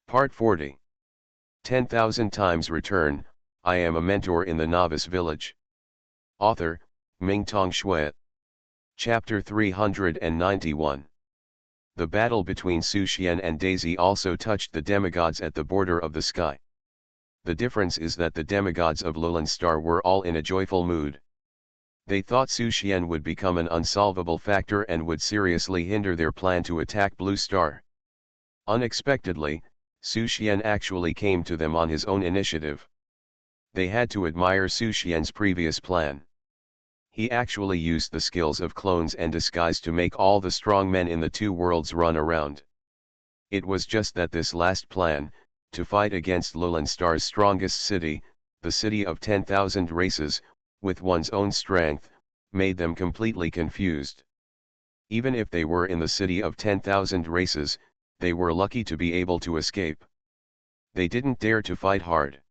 Part 40. 10,000 times return, I am a mentor in the Novice Village. Author, Mingtong Shui. Chapter 391. The battle between Su Xian and Daisy also touched the demigods at the border of the sky. The difference is that the demigods of Lowland Star were all in a joyful mood. They thought Su Xian would become an unsolvable factor and would seriously hinder their plan to attack Blue Star. Unexpectedly, Su Xian actually came to them on his own initiative. They had to admire Su Xian's previous plan. He actually used the skills of clones and disguise to make all the strong men in the two worlds run around. It was just that this last plan, to fight against Lowland Star's strongest city, the city of 10,000 races, with one's own strength, made them completely confused. Even if they were in the city of 10,000 races, they were lucky to be able to escape. They didn't dare to fight hard.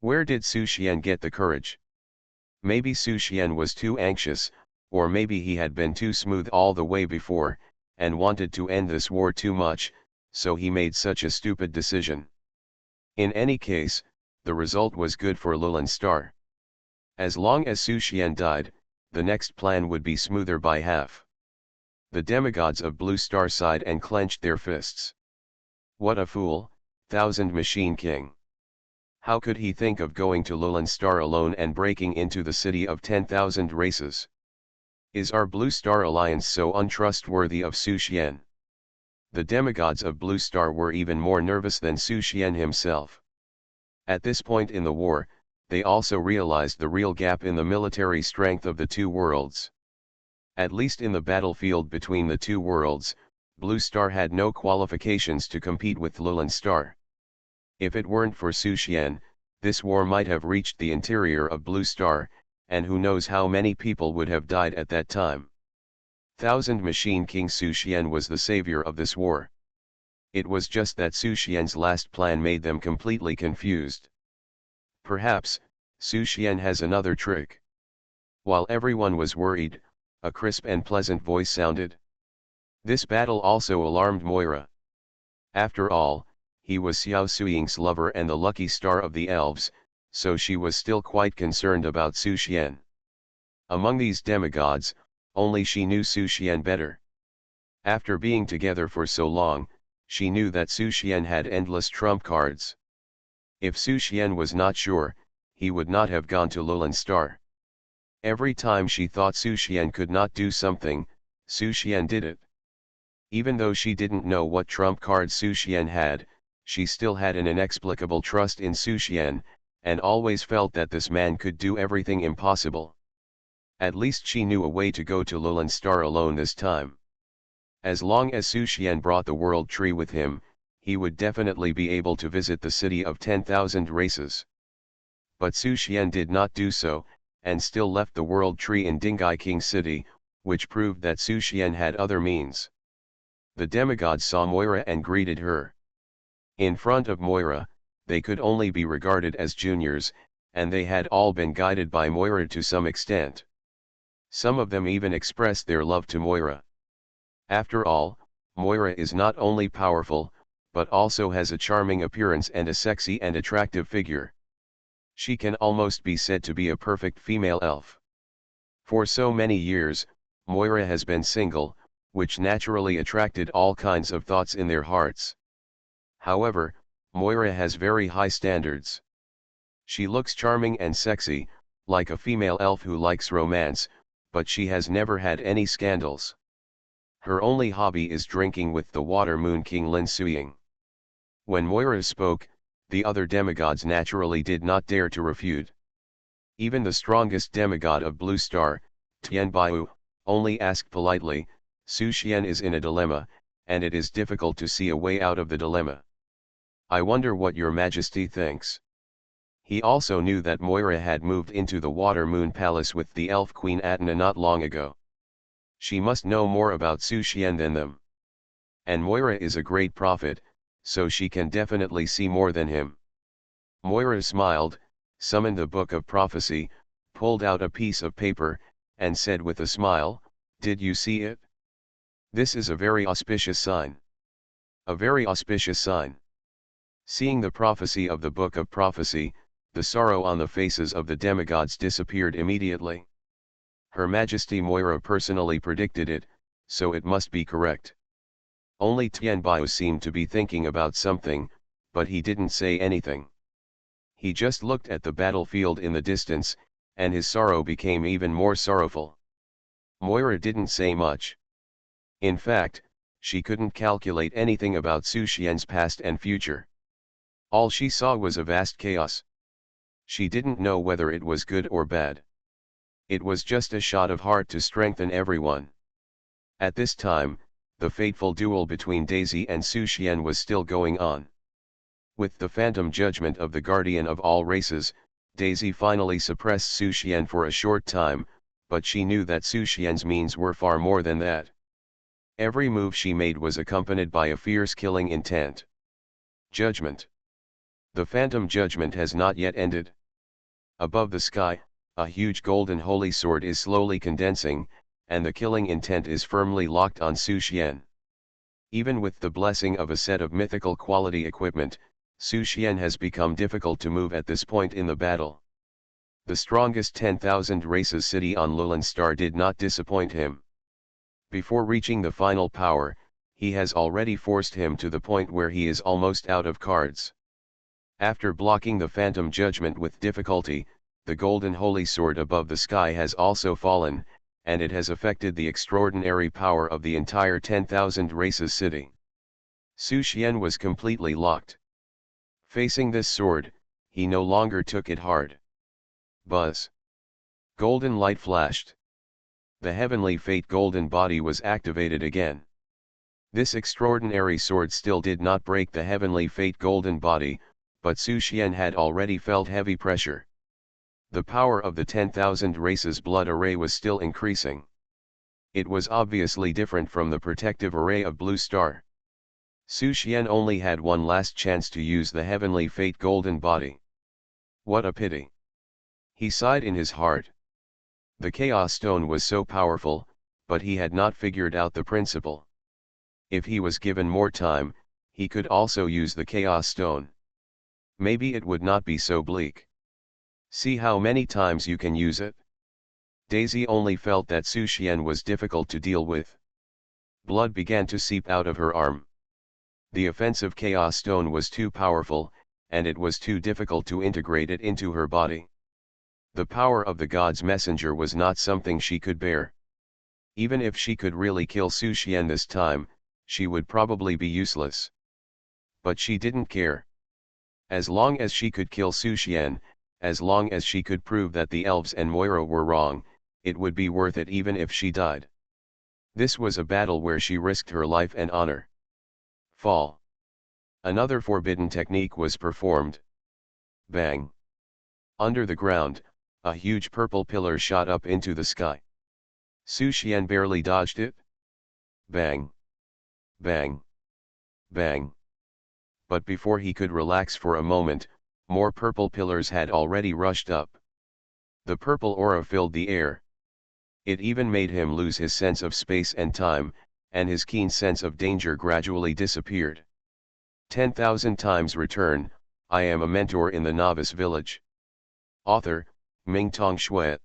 Where did Su Xian get the courage? Maybe Su Xian was too anxious, or maybe he had been too smooth all the way before, and wanted to end this war too much, so he made such a stupid decision. In any case, the result was good for Lowland Star. As long as Su Xian died, the next plan would be smoother by half. The demigods of Blue Star sighed and clenched their fists. What a fool, Thousand Machine King! How could he think of going to Lowland Star alone and breaking into the city of 10,000 races? Is our Blue Star alliance so untrustworthy of Su Xian? The demigods of Blue Star were even more nervous than Su Xian himself. At this point in the war, they also realized the real gap in the military strength of the two worlds. At least in the battlefield between the two worlds, Blue Star had no qualifications to compete with Lowland Star. If it weren't for Su Xian, this war might have reached the interior of Blue Star, and who knows how many people would have died at that time. Thousand Machine King Su Xian was the savior of this war. It was just that Su Xian's last plan made them completely confused. Perhaps, Su Xian has another trick. While everyone was worried, a crisp and pleasant voice sounded. This battle also alarmed Moira. After all, he was Xiao Suiying's lover and the lucky star of the elves, so she was still quite concerned about Su Xian. Among these demigods, only she knew Su Xian better. After being together for so long, she knew that Su Xian had endless trump cards. If Su Xian was not sure, he would not have gone to Lowland Star. Every time she thought Su Xian could not do something, Su Xian did it. Even though she didn't know what trump card Su Xian had, she still had an inexplicable trust in Su Xian, and always felt that this man could do everything impossible. At least she knew a way to go to Lowland Star alone this time. As long as Su Xian brought the world tree with him, he would definitely be able to visit the city of 10,000 races. But Su Xian did not do so, and still left the world tree in Dingai King City, which proved that Su Xian had other means. The demigods saw Moira and greeted her. In front of Moira, they could only be regarded as juniors, and they had all been guided by Moira to some extent. Some of them even expressed their love to Moira. After all, Moira is not only powerful, but also has a charming appearance and a sexy and attractive figure. She can almost be said to be a perfect female elf. For so many years, Moira has been single, which naturally attracted all kinds of thoughts in their hearts. However, Moira has very high standards. She looks charming and sexy, like a female elf who likes romance, but she has never had any scandals. Her only hobby is drinking with the Water Moon King Lin Suiying. When Moira spoke, the other demigods naturally did not dare to refute. Even the strongest demigod of Blue Star, Tian Baiyu, only asked politely, Su Xian is in a dilemma, and it is difficult to see a way out of the dilemma. I wonder what your majesty thinks. He also knew that Moira had moved into the Water Moon Palace with the elf queen Atena not long ago. She must know more about Su Xian than them. And Moira is a great prophet, so she can definitely see more than him. Moira smiled, summoned the book of prophecy, pulled out a piece of paper, and said with a smile, "Did you see it? This is a very auspicious sign. A very auspicious sign. Seeing the prophecy of the Book of Prophecy, the sorrow on the faces of the demigods disappeared immediately. Her Majesty Moira personally predicted it, so it must be correct. Only Tianbao seemed to be thinking about something, but he didn't say anything. He just looked at the battlefield in the distance, and his sorrow became even more sorrowful. Moira didn't say much. In fact, she couldn't calculate anything about Su Xian's past and future. All she saw was a vast chaos. She didn't know whether it was good or bad. It was just a shot of heart to strengthen everyone. At this time, the fateful duel between Daisy and Su Xian was still going on. With the phantom judgment of the guardian of all races, Daisy finally suppressed Su Xian for a short time, but she knew that Su Xian's means were far more than that. Every move she made was accompanied by a fierce killing intent. Judgment. The phantom judgment has not yet ended. Above the sky, a huge golden holy sword is slowly condensing, and the killing intent is firmly locked on Su Xian. Even with the blessing of a set of mythical quality equipment, Su Xian has become difficult to move at this point in the battle. The strongest 10,000 races city on Lulan Star did not disappoint him. Before reaching the final power, he has already forced him to the point where he is almost out of cards. After blocking the phantom judgment with difficulty, the golden holy sword above the sky has also fallen, and it has affected the extraordinary power of the entire 10,000 races city. Su Xian was completely locked. Facing this sword, he no longer took it hard. Buzz. Golden light flashed. The heavenly fate golden body was activated again. This extraordinary sword still did not break the heavenly fate golden body, but Su Xian had already felt heavy pressure. The power of the 10,000 races blood array was still increasing. It was obviously different from the protective array of Blue Star. Su Xian only had one last chance to use the heavenly fate golden body. What a pity. He sighed in his heart. The Chaos Stone was so powerful, but he had not figured out the principle. If he was given more time, he could also use the Chaos Stone. Maybe it would not be so bleak. See how many times you can use it. Daisy only felt that Su Xian was difficult to deal with. Blood began to seep out of her arm. The offensive Chaos Stone was too powerful, and it was too difficult to integrate it into her body. The power of the God's messenger was not something she could bear. Even if she could really kill Su Xian this time, she would probably be useless. But she didn't care. As long as she could kill Su Xian, as long as she could prove that the elves and Moira were wrong, it would be worth it even if she died. This was a battle where she risked her life and honor. Fall. Another forbidden technique was performed. Bang. Under the ground, a huge purple pillar shot up into the sky. Su Xian barely dodged it. Bang. Bang. Bang. But before he could relax for a moment, more purple pillars had already rushed up. The purple aura filled the air. It even made him lose his sense of space and time, and his keen sense of danger gradually disappeared. 10,000 times return, I am a mentor in the Novice Village. Author, Mingtong Shui.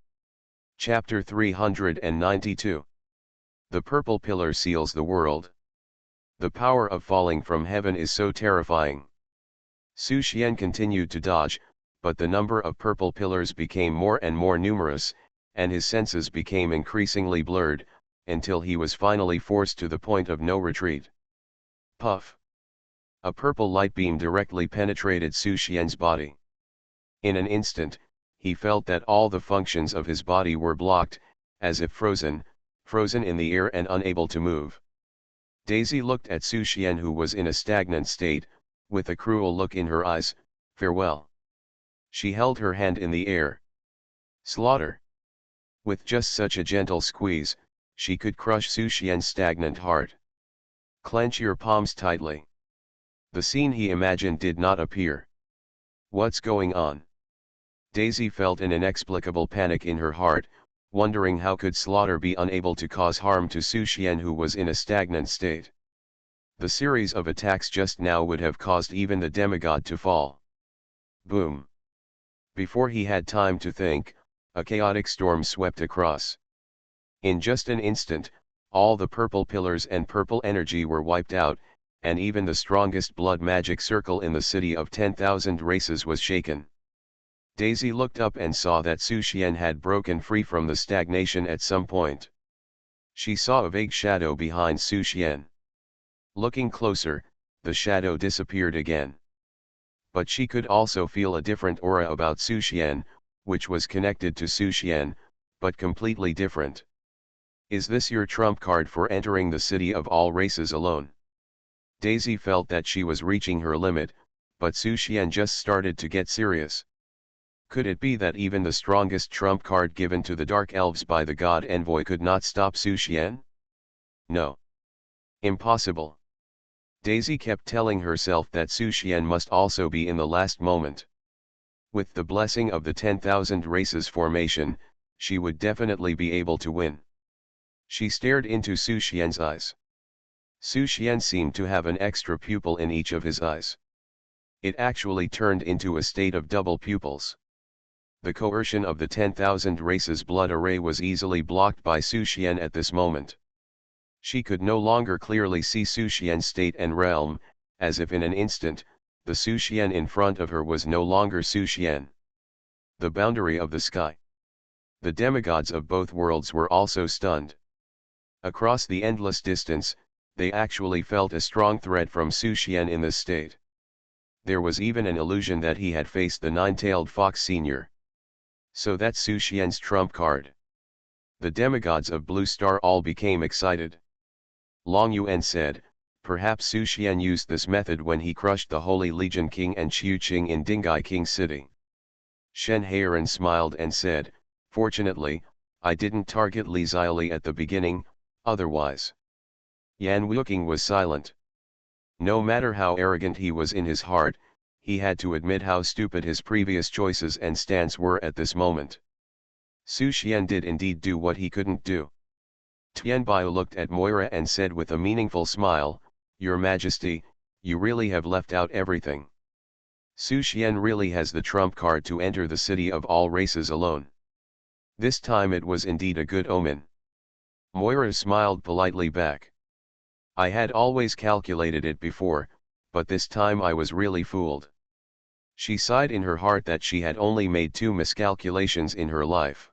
Chapter 392. The purple pillar seals the world. The power of falling from heaven is so terrifying. Su Xian continued to dodge, but the number of purple pillars became more and more numerous, and his senses became increasingly blurred, until he was finally forced to the point of no retreat. Puff! A purple light beam directly penetrated Su Xian's body. In an instant, he felt that all the functions of his body were blocked, as if frozen in the air and unable to move. Daisy looked at Su Xian, who was in a stagnant state, with a cruel look in her eyes. Farewell. She held her hand in the air. Slaughter. With just such a gentle squeeze, she could crush Su Xian's stagnant heart. Clench your palms tightly. The scene he imagined did not appear. What's going on? Daisy felt an inexplicable panic in her heart, wondering how could Slaughter be unable to cause harm to Su Xian, who was in a stagnant state. The series of attacks just now would have caused even the demigod to fall. Boom! Before he had time to think, a chaotic storm swept across. In just an instant, all the purple pillars and purple energy were wiped out, and even the strongest blood magic circle in the city of 10,000 races was shaken. Daisy looked up and saw that Su Xian had broken free from the stagnation at some point. She saw a vague shadow behind Su Xian. Looking closer, the shadow disappeared again. But she could also feel a different aura about Su Xian, which was connected to Su Xian, but completely different. Is this your trump card for entering the city of all races alone? Daisy felt that she was reaching her limit, but Su Xian just started to get serious. Could it be that even the strongest trump card given to the Dark Elves by the God Envoy could not stop Su Xian? No. Impossible. Daisy kept telling herself that Su Xian must also be in the last moment. With the blessing of the 10,000 races formation, she would definitely be able to win. She stared into Su Xian's eyes. Su Xian seemed to have an extra pupil in each of his eyes. It actually turned into a state of double pupils. The coercion of the 10,000 races blood array was easily blocked by Su Xian at this moment. She could no longer clearly see Su Xian's state and realm, as if in an instant, the Su Xian in front of her was no longer Su Xian. The boundary of the sky. The demigods of both worlds were also stunned. Across the endless distance, they actually felt a strong threat from Su Xian in this state. There was even an illusion that he had faced the nine-tailed fox senior. So that's Su Xian's trump card. The demigods of Blue Star all became excited. Long Yuan said, perhaps Su Xian used this method when he crushed the Holy Legion King and Qiu Qing in Dingai King City. Shen Heiran smiled and said, fortunately, I didn't target Li Zili at the beginning, otherwise. Yan Wuking was silent. No matter how arrogant he was in his heart, he had to admit how stupid his previous choices and stance were at this moment. Su Xian did indeed do what he couldn't do. Tianbao looked at Moira and said with a meaningful smile, Your Majesty, you really have left out everything. Su Xian really has the trump card to enter the city of all races alone. This time it was indeed a good omen. Moira smiled politely back. I had always calculated it before, but this time I was really fooled. She sighed in her heart that she had only made two miscalculations in her life.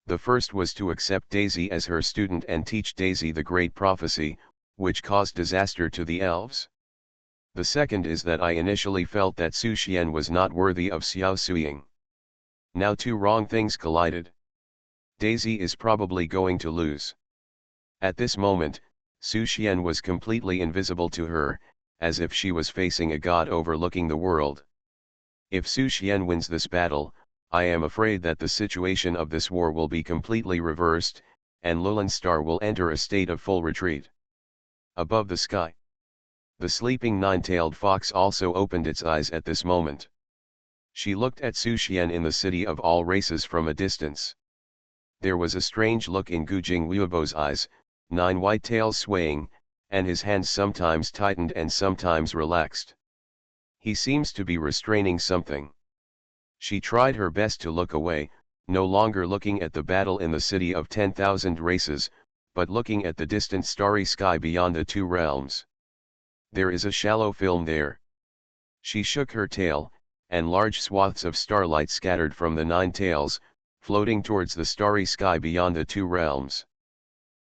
The first was to accept Daisy as her student and teach Daisy the great prophecy, which caused disaster to the elves. The second is that I initially felt that Su Xian was not worthy of Xiao Suying. Now two wrong things collided. Daisy is probably going to lose. At this moment, Su Xian was completely invisible to her, as if she was facing a god overlooking the world. If Su Xian wins this battle, I am afraid that the situation of this war will be completely reversed, and Lulan Star will enter a state of full retreat. Above the sky. The sleeping nine-tailed fox also opened its eyes at this moment. She looked at Su Xian in the city of all races from a distance. There was a strange look in Gujing Wuobo's eyes, 9 white tails swaying, and his hands sometimes tightened and sometimes relaxed. He seems to be restraining something. She tried her best to look away, no longer looking at the battle in the city of 10,000 races, but looking at the distant starry sky beyond the two realms. There is a shallow film there. She shook her tail, and large swaths of starlight scattered from the 9 tails, floating towards the starry sky beyond the two realms.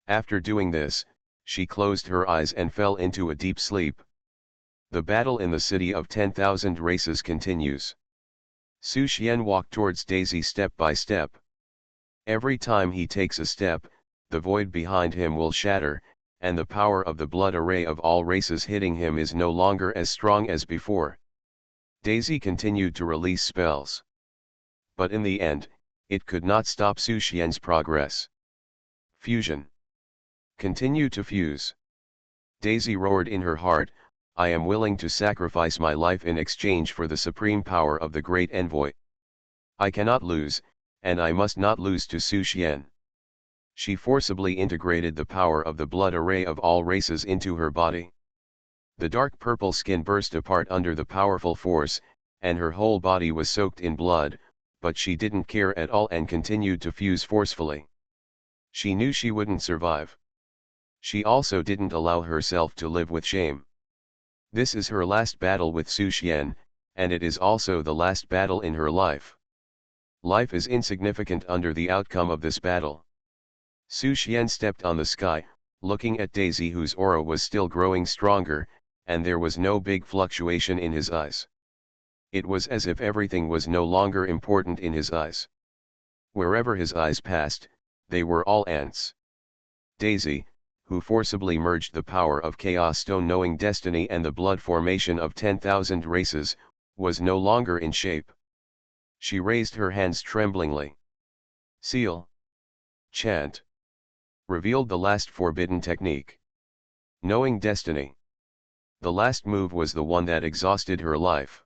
After doing this, she closed her eyes and fell into a deep sleep. The battle in the city of 10,000 races continues. Su Xian walked towards Daisy step by step. Every time he takes a step, the void behind him will shatter, and the power of the blood array of all races hitting him is no longer as strong as before. Daisy continued to release spells. But in the end, it could not stop Su Xian's progress. Fusion. Continue to fuse. Daisy roared in her heart, I am willing to sacrifice my life in exchange for the supreme power of the great envoy. I cannot lose, and I must not lose to Su Xian. She forcibly integrated the power of the blood array of all races into her body. The dark purple skin burst apart under the powerful force, and her whole body was soaked in blood, but she didn't care at all and continued to fuse forcefully. She knew she wouldn't survive. She also didn't allow herself to live with shame. This is her last battle with Su Xian, and it is also the last battle in her life. Life is insignificant under the outcome of this battle. Su Xian stepped on the sky, looking at Daisy, whose aura was still growing stronger, and there was no big fluctuation in his eyes. It was as if everything was no longer important in his eyes. Wherever his eyes passed, they were all ants. Daisy, who forcibly merged the power of Chaos Stone, knowing destiny and the blood formation of 10,000 races, was no longer in shape. She raised her hands tremblingly. Seal. Chant. Revealed the last forbidden technique. Knowing destiny. The last move was the one that exhausted her life.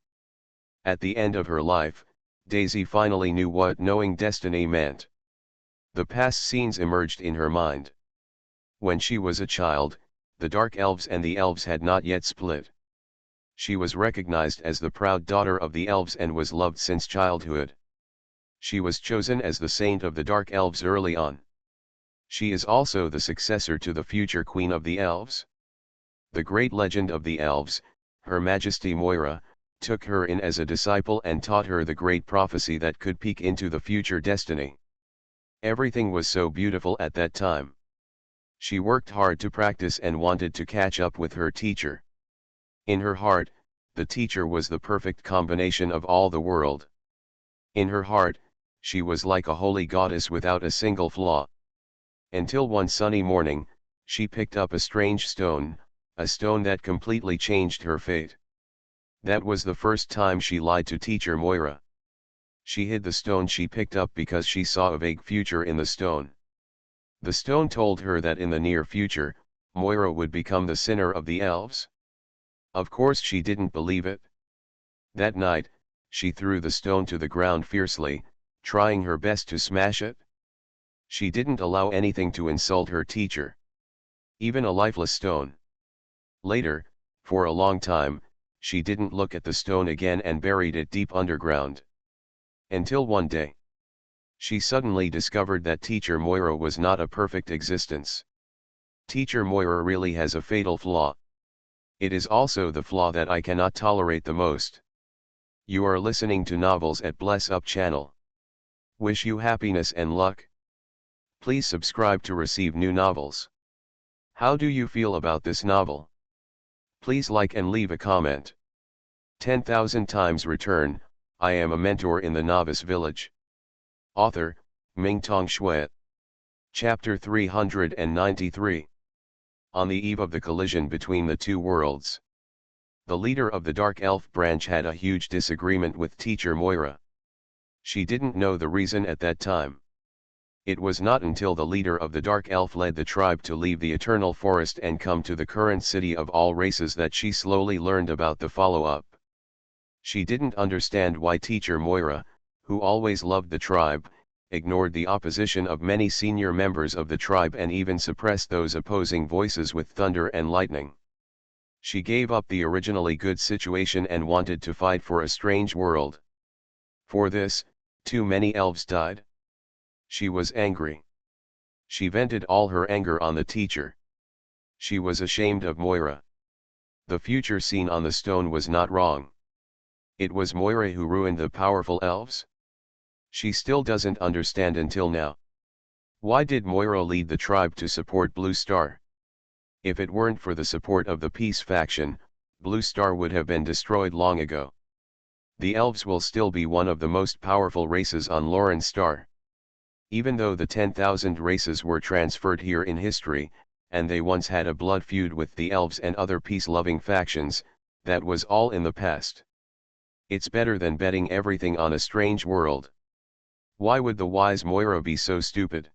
At the end of her life, Daisy finally knew what knowing destiny meant. The past scenes emerged in her mind. When she was a child, the Dark Elves and the Elves had not yet split. She was recognized as the proud daughter of the Elves and was loved since childhood. She was chosen as the saint of the Dark Elves early on. She is also the successor to the future Queen of the Elves. The great legend of the Elves, Her Majesty Moira, took her in as a disciple and taught her the great prophecy that could peek into the future destiny. Everything was so beautiful at that time. She worked hard to practice and wanted to catch up with her teacher. In her heart, the teacher was the perfect combination of all the world. In her heart, she was like a holy goddess without a single flaw. Until one sunny morning, she picked up a strange stone, a stone that completely changed her fate. That was the first time she lied to teacher Moira. She hid the stone she picked up because she saw a vague future in the stone. The stone told her that in the near future, Moira would become the sinner of the elves. Of course she didn't believe it. That night, she threw the stone to the ground fiercely, trying her best to smash it. She didn't allow anything to insult her teacher. Even a lifeless stone. Later, for a long time, she didn't look at the stone again and buried it deep underground. Until one day, she suddenly discovered that teacher Moira was not a perfect existence. Teacher Moira really has a fatal flaw. It is also the flaw that I cannot tolerate the most. You are listening to Novels at Bless Up channel. Wish you happiness and luck. Please subscribe to receive new novels. How do you feel about this novel? Please like and leave a comment. 10,000 times return, I am a mentor in the Novice Village. Author, Mingtong Shui. Chapter 393. On the eve of the collision between the two worlds, the leader of the Dark Elf branch had a huge disagreement with teacher Moira. She didn't know the reason at that time. It was not until the leader of the Dark Elf led the tribe to leave the Eternal Forest and come to the current city of all races that she slowly learned about the follow-up. She didn't understand why teacher Moira, who always loved the tribe, ignored the opposition of many senior members of the tribe and even suppressed those opposing voices with thunder and lightning. She gave up the originally good situation and wanted to fight for a strange world. For this, too many elves died. She was angry. She vented all her anger on the teacher. She was ashamed of Moira. The future scene on the stone was not wrong. It was Moira who ruined the powerful elves. She still doesn't understand until now. Why did Moira lead the tribe to support Blue Star? If it weren't for the support of the Peace faction, Blue Star would have been destroyed long ago. The elves will still be one of the most powerful races on Lauren Star. Even though the 10,000 races were transferred here in history, and they once had a blood feud with the elves and other peace-loving factions, that was all in the past. It's better than betting everything on a strange world. Why would the wise Moira be so stupid?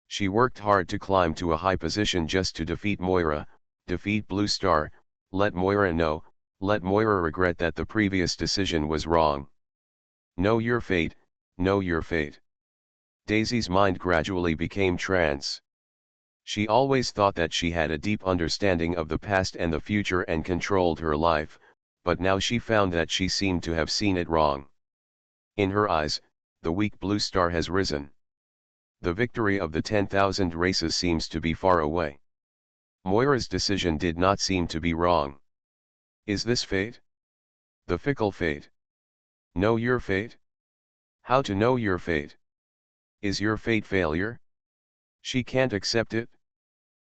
She worked hard to climb to a high position just to defeat Moira, defeat Blue Star, let Moira know, let Moira regret that the previous decision was wrong. Know your fate, know your fate. Daisy's mind gradually became trance. She always thought that she had a deep understanding of the past and the future and controlled her life, but now she found that she seemed to have seen it wrong. In her eyes, the weak blue star has risen. The victory of the 10,000 races seems to be far away. Moira's decision did not seem to be wrong. Is this fate? The fickle fate. Know your fate? How to know your fate? Is your fate failure? She can't accept it?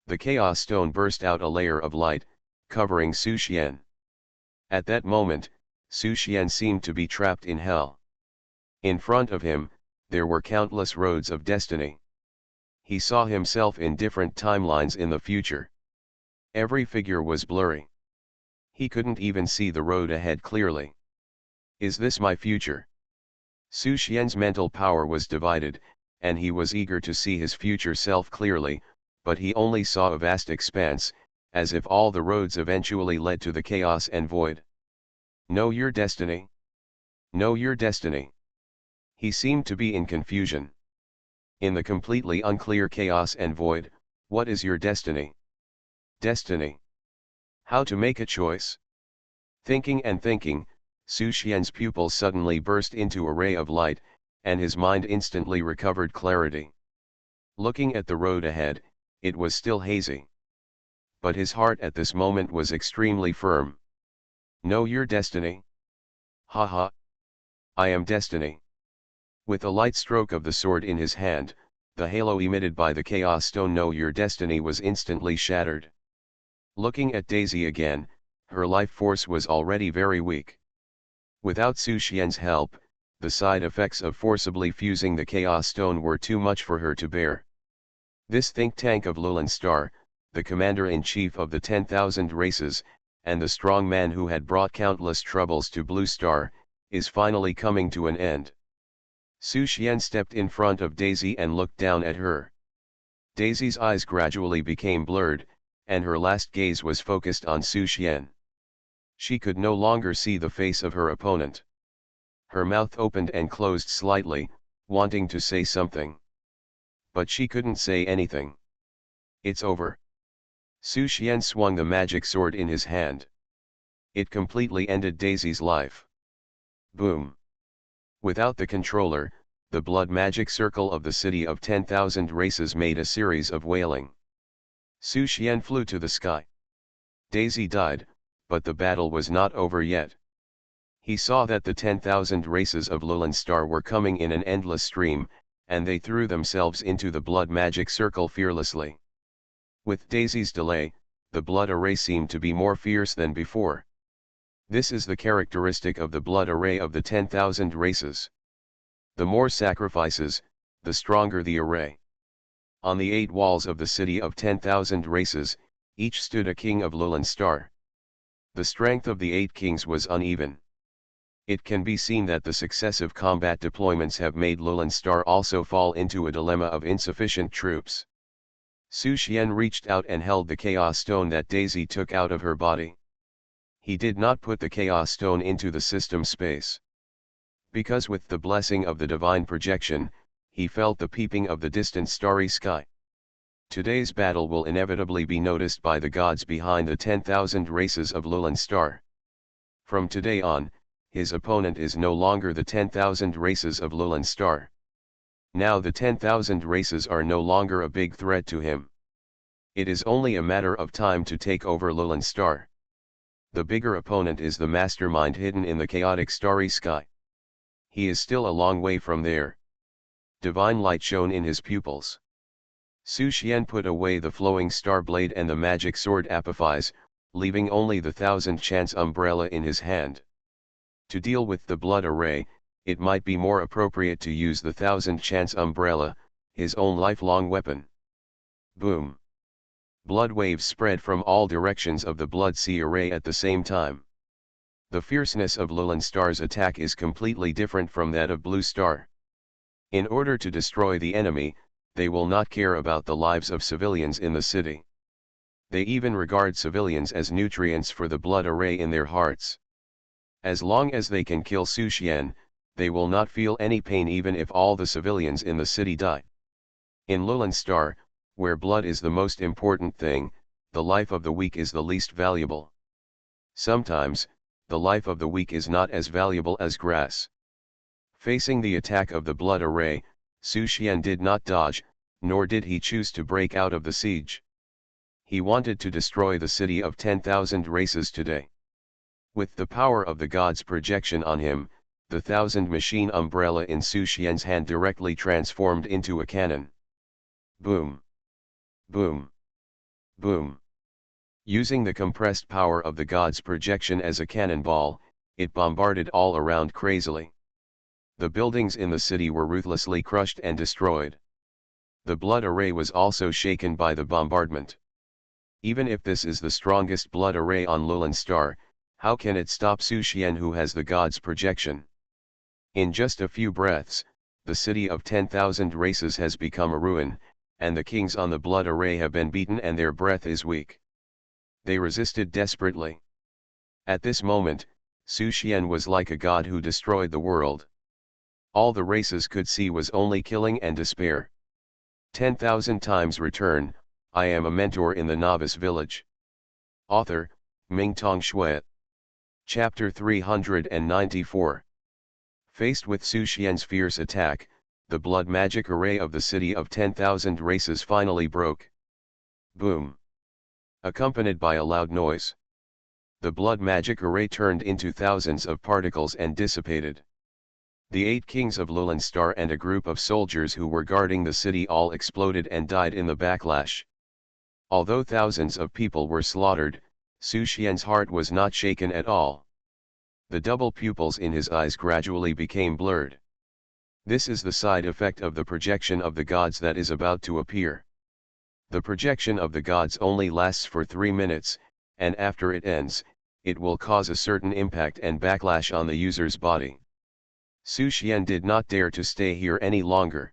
The Chaos Stone burst out a layer of light, covering Su Xian. At that moment, Su Xian seemed to be trapped in hell. In front of him, there were countless roads of destiny. He saw himself in different timelines in the future. Every figure was blurry. He couldn't even see the road ahead clearly. Is this my future? Su Xian's mental power was divided, and he was eager to see his future self clearly, but he only saw a vast expanse, as if all the roads eventually led to the chaos and void. Know your destiny. Know your destiny. He seemed to be in confusion. In the completely unclear chaos and void, what is your destiny? Destiny. How to make a choice? Thinking and thinking, Su Xian's pupils suddenly burst into a ray of light, and his mind instantly recovered clarity. Looking at the road ahead, it was still hazy. But his heart at this moment was extremely firm. Know your destiny? Ha! I am destiny. With a light stroke of the sword in his hand, the halo emitted by the Chaos Stone Know Your Destiny was instantly shattered. Looking at Daisy again, her life force was already very weak. Without Su Xian's help, the side effects of forcibly fusing the Chaos Stone were too much for her to bear. This think tank of Lulan Star, the commander-in-chief of the 10,000 races, and the strong man who had brought countless troubles to Blue Star, is finally coming to an end. Su Xian stepped in front of Daisy and looked down at her. Daisy's eyes gradually became blurred, and her last gaze was focused on Su Xian. She could no longer see the face of her opponent. Her mouth opened and closed slightly, wanting to say something. But she couldn't say anything. It's over. Su Xian swung the magic sword in his hand. It completely ended Daisy's life. Boom. Without the controller, the blood magic circle of the city of 10,000 races made a series of wailing. Su Xian flew to the sky. Daisy died, but the battle was not over yet. He saw that the 10,000 races of Lulan Star were coming in an endless stream, and they threw themselves into the blood magic circle fearlessly. With Daisy's delay, the blood array seemed to be more fierce than before. This is the characteristic of the blood array of the 10,000 races. The more sacrifices, the stronger the array. On the 8 walls of the city of 10,000 races, each stood a king of Lulan Star. The strength of the 8 kings was uneven. It can be seen that the successive combat deployments have made Lulan Star also fall into a dilemma of insufficient troops. Su Xian reached out and held the Chaos Stone that Daisy took out of her body. He did not put the Chaos Stone into the system space. Because with the blessing of the divine projection, he felt the peeping of the distant starry sky. Today's battle will inevitably be noticed by the gods behind the 10,000 races of Lulan Star. From today on, his opponent is no longer the 10,000 races of Lulan Star. Now the 10,000 races are no longer a big threat to him. It is only a matter of time to take over Lulan Star. The bigger opponent is the mastermind hidden in the chaotic starry sky. He is still a long way from there. Divine light shone in his pupils. Su Xian put away the flowing star blade and the magic sword Apophis, leaving only the 1000 chance umbrella in his hand. To deal with the blood array, it might be more appropriate to use the 1000 chance umbrella, his own lifelong weapon. Boom. Blood waves spread from all directions of the Blood Sea array at the same time. The fierceness of Lulan Star's attack is completely different from that of Blue Star. In order to destroy the enemy, they will not care about the lives of civilians in the city. They even regard civilians as nutrients for the blood array in their hearts. As long as they can kill Su Xian, they will not feel any pain even if all the civilians in the city die. In Lulan Star, Where blood is the most important thing, the life of the weak is the least valuable. Sometimes, the life of the weak is not as valuable as grass. Facing the attack of the blood array, Su Xian did not dodge, nor did he choose to break out of the siege. He wanted to destroy the city of 10,000 races today. With the power of the god's projection on him, the 1,000-machine umbrella in Su Xian's hand directly transformed into a cannon. Boom! Boom! Boom! Using the compressed power of the god's projection as a cannonball, it bombarded all around crazily. The buildings in the city were ruthlessly crushed and destroyed. The blood array was also shaken by the bombardment. Even if this is the strongest blood array on Lulan Star, how can it stop Su Xian, who has the god's projection? In just a few breaths, the city of 10,000 races has become a ruin, and the kings on the blood array have been beaten and their breath is weak. They resisted desperately. At this moment, Su Xian was like a god who destroyed the world. All the races could see was only killing and despair. 10,000 times return. I am a mentor in the Novice Village. Author, Mingtong Shui. Chapter 394. Faced with Su Xian's fierce attack, the blood magic array of the city of 10,000 races finally broke. Boom! Accompanied by a loud noise, the blood magic array turned into thousands of particles and dissipated. The 8 kings of Lulan Star and a group of soldiers who were guarding the city all exploded and died in the backlash. Although thousands of people were slaughtered, Su Xian's heart was not shaken at all. The double pupils in his eyes gradually became blurred. This is the side effect of the projection of the gods that is about to appear. The projection of the gods only lasts for 3 minutes, and after it ends, it will cause a certain impact and backlash on the user's body. Su Xian did not dare to stay here any longer.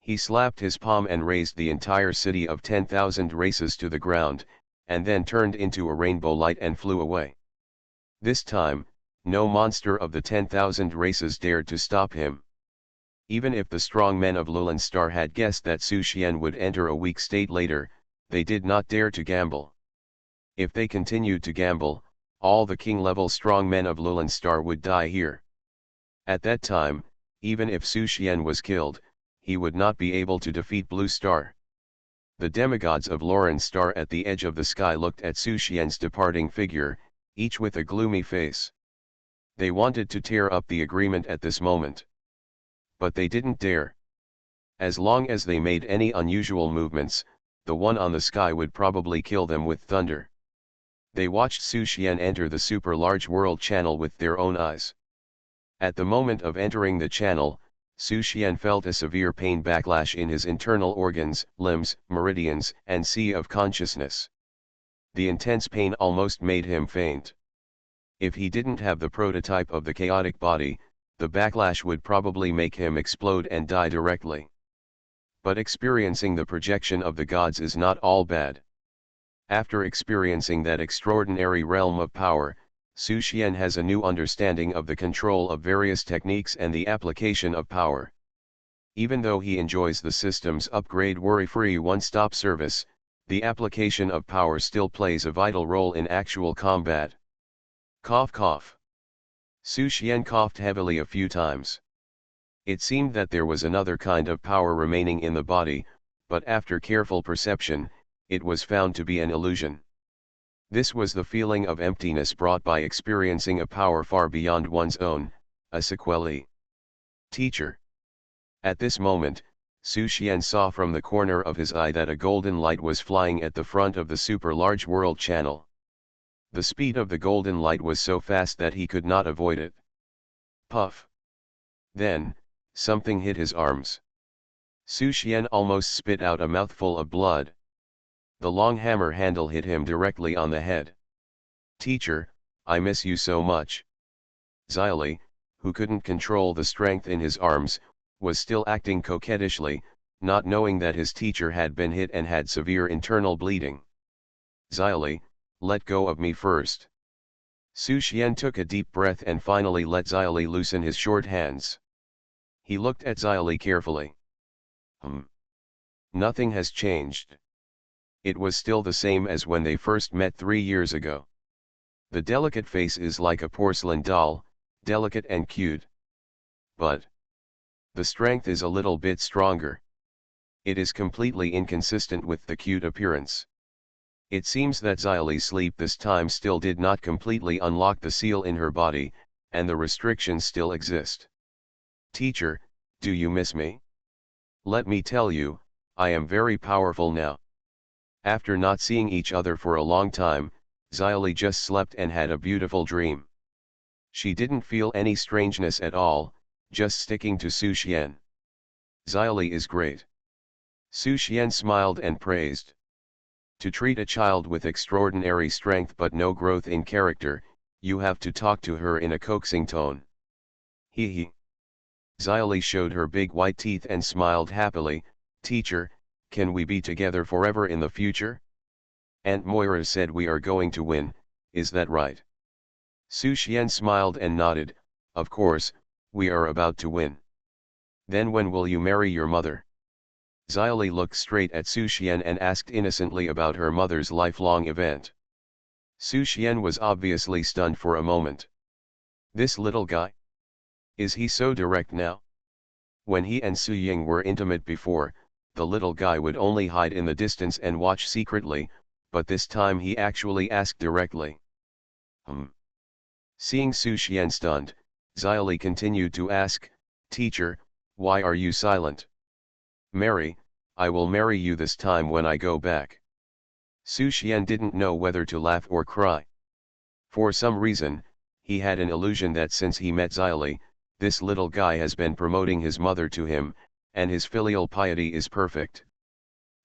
He slapped his palm and raised the entire city of 10,000 races to the ground, and then turned into a rainbow light and flew away. This time, no monster of the 10,000 races dared to stop him. Even if the strong men of Lulan Star had guessed that Su Xian would enter a weak state later, they did not dare to gamble. If they continued to gamble, all the king-level strong men of Lulan Star would die here. At that time, even if Su Xian was killed, he would not be able to defeat Blue Star. The demigods of Lulan Star at the edge of the sky looked at Su Xian's departing figure, each with a gloomy face. They wanted to tear up the agreement at this moment. But they didn't dare. As long as they made any unusual movements, the one on the sky would probably kill them with thunder. They watched Su Xian enter the super-large world channel with their own eyes. At the moment of entering the channel, Su Xian felt a severe pain backlash in his internal organs, limbs, meridians, and sea of consciousness. The intense pain almost made him faint. If he didn't have the prototype of the chaotic body, the backlash would probably make him explode and die directly. But experiencing the projection of the gods is not all bad. After experiencing that extraordinary realm of power, Su Xian has a new understanding of the control of various techniques and the application of power. Even though he enjoys the system's upgrade worry-free one-stop service, the application of power still plays a vital role in actual combat. Cough cough. Su Xian coughed heavily a few times. It seemed that there was another kind of power remaining in the body, but after careful perception, it was found to be an illusion. This was the feeling of emptiness brought by experiencing a power far beyond one's own, a sequelae. Teacher. At this moment, Su Xian saw from the corner of his eye that a golden light was flying at the front of the super-large world channel. The speed of the golden light was so fast that he could not avoid it. Puff. Then, something hit his arms. Su Xian almost spit out a mouthful of blood. The long hammer handle hit him directly on the head. Teacher, I miss you so much. Xyli, who couldn't control the strength in his arms, was still acting coquettishly, not knowing that his teacher had been hit and had severe internal bleeding. Xyli, let go of me first. Su Xian took a deep breath and finally let Xyli loosen his short hands. He looked at Xyli carefully. Nothing has changed. It was still the same as when they first met 3 years ago. The delicate face is like a porcelain doll, delicate and cute. But the strength is a little bit stronger. It is completely inconsistent with the cute appearance. It seems that Xylee's sleep this time still did not completely unlock the seal in her body, and the restrictions still exist. Teacher, do you miss me? Let me tell you, I am very powerful now. After not seeing each other for a long time, Xylee just slept and had a beautiful dream. She didn't feel any strangeness at all, just sticking to Su Xian. Xylee is great. Su Xian smiled and praised. To treat a child with extraordinary strength but no growth in character, you have to talk to her in a coaxing tone. Hee hee. Xylee showed her big white teeth and smiled happily. Teacher, can we be together forever in the future? Aunt Moira said we are going to win, is that right? Su Xian smiled and nodded. Of course, we are about to win. Then when will you marry your mother? Xylee looked straight at Su Xian and asked innocently about her mother's lifelong event. Su Xian was obviously stunned for a moment. This little guy? Is he so direct now? When he and Su Ying were intimate before, the little guy would only hide in the distance and watch secretly, but this time he actually asked directly. Seeing Su Xian stunned, Xylee continued to ask, Teacher, why are you silent? Marry, I will marry you this time when I go back. Su Xian didn't know whether to laugh or cry. For some reason, he had an illusion that since he met Xylee, this little guy has been promoting his mother to him, and his filial piety is perfect.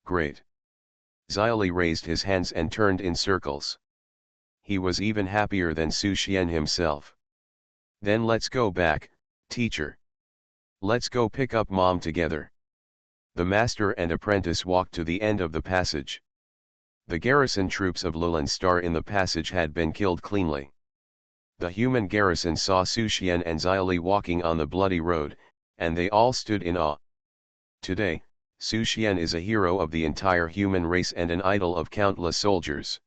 Great. Xylee raised his hands and turned in circles. He was even happier than Su Xian himself. Then let's go back, teacher. Let's go pick up mom together. The master and apprentice walked to the end of the passage. The garrison troops of Lulan Star in the passage had been killed cleanly. The human garrison saw Su Xian and Xylee walking on the bloody road, and they all stood in awe. Today, Su Xian is a hero of the entire human race and an idol of countless soldiers.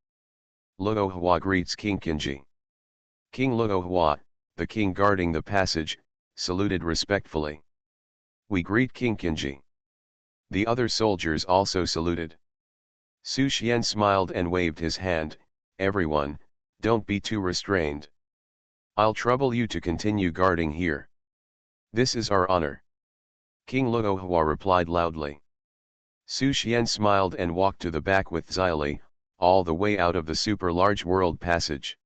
Luo Hua greets King Qinji. King Luo Hua, the king guarding the passage, saluted respectfully. We greet King Qinji. The other soldiers also saluted. Su Xian smiled and waved his hand. Everyone, don't be too restrained. I'll trouble you to continue guarding here. This is our honor. King Luo Hua replied loudly. Su Xian smiled and walked to the back with Xylee, all the way out of the super large world passage.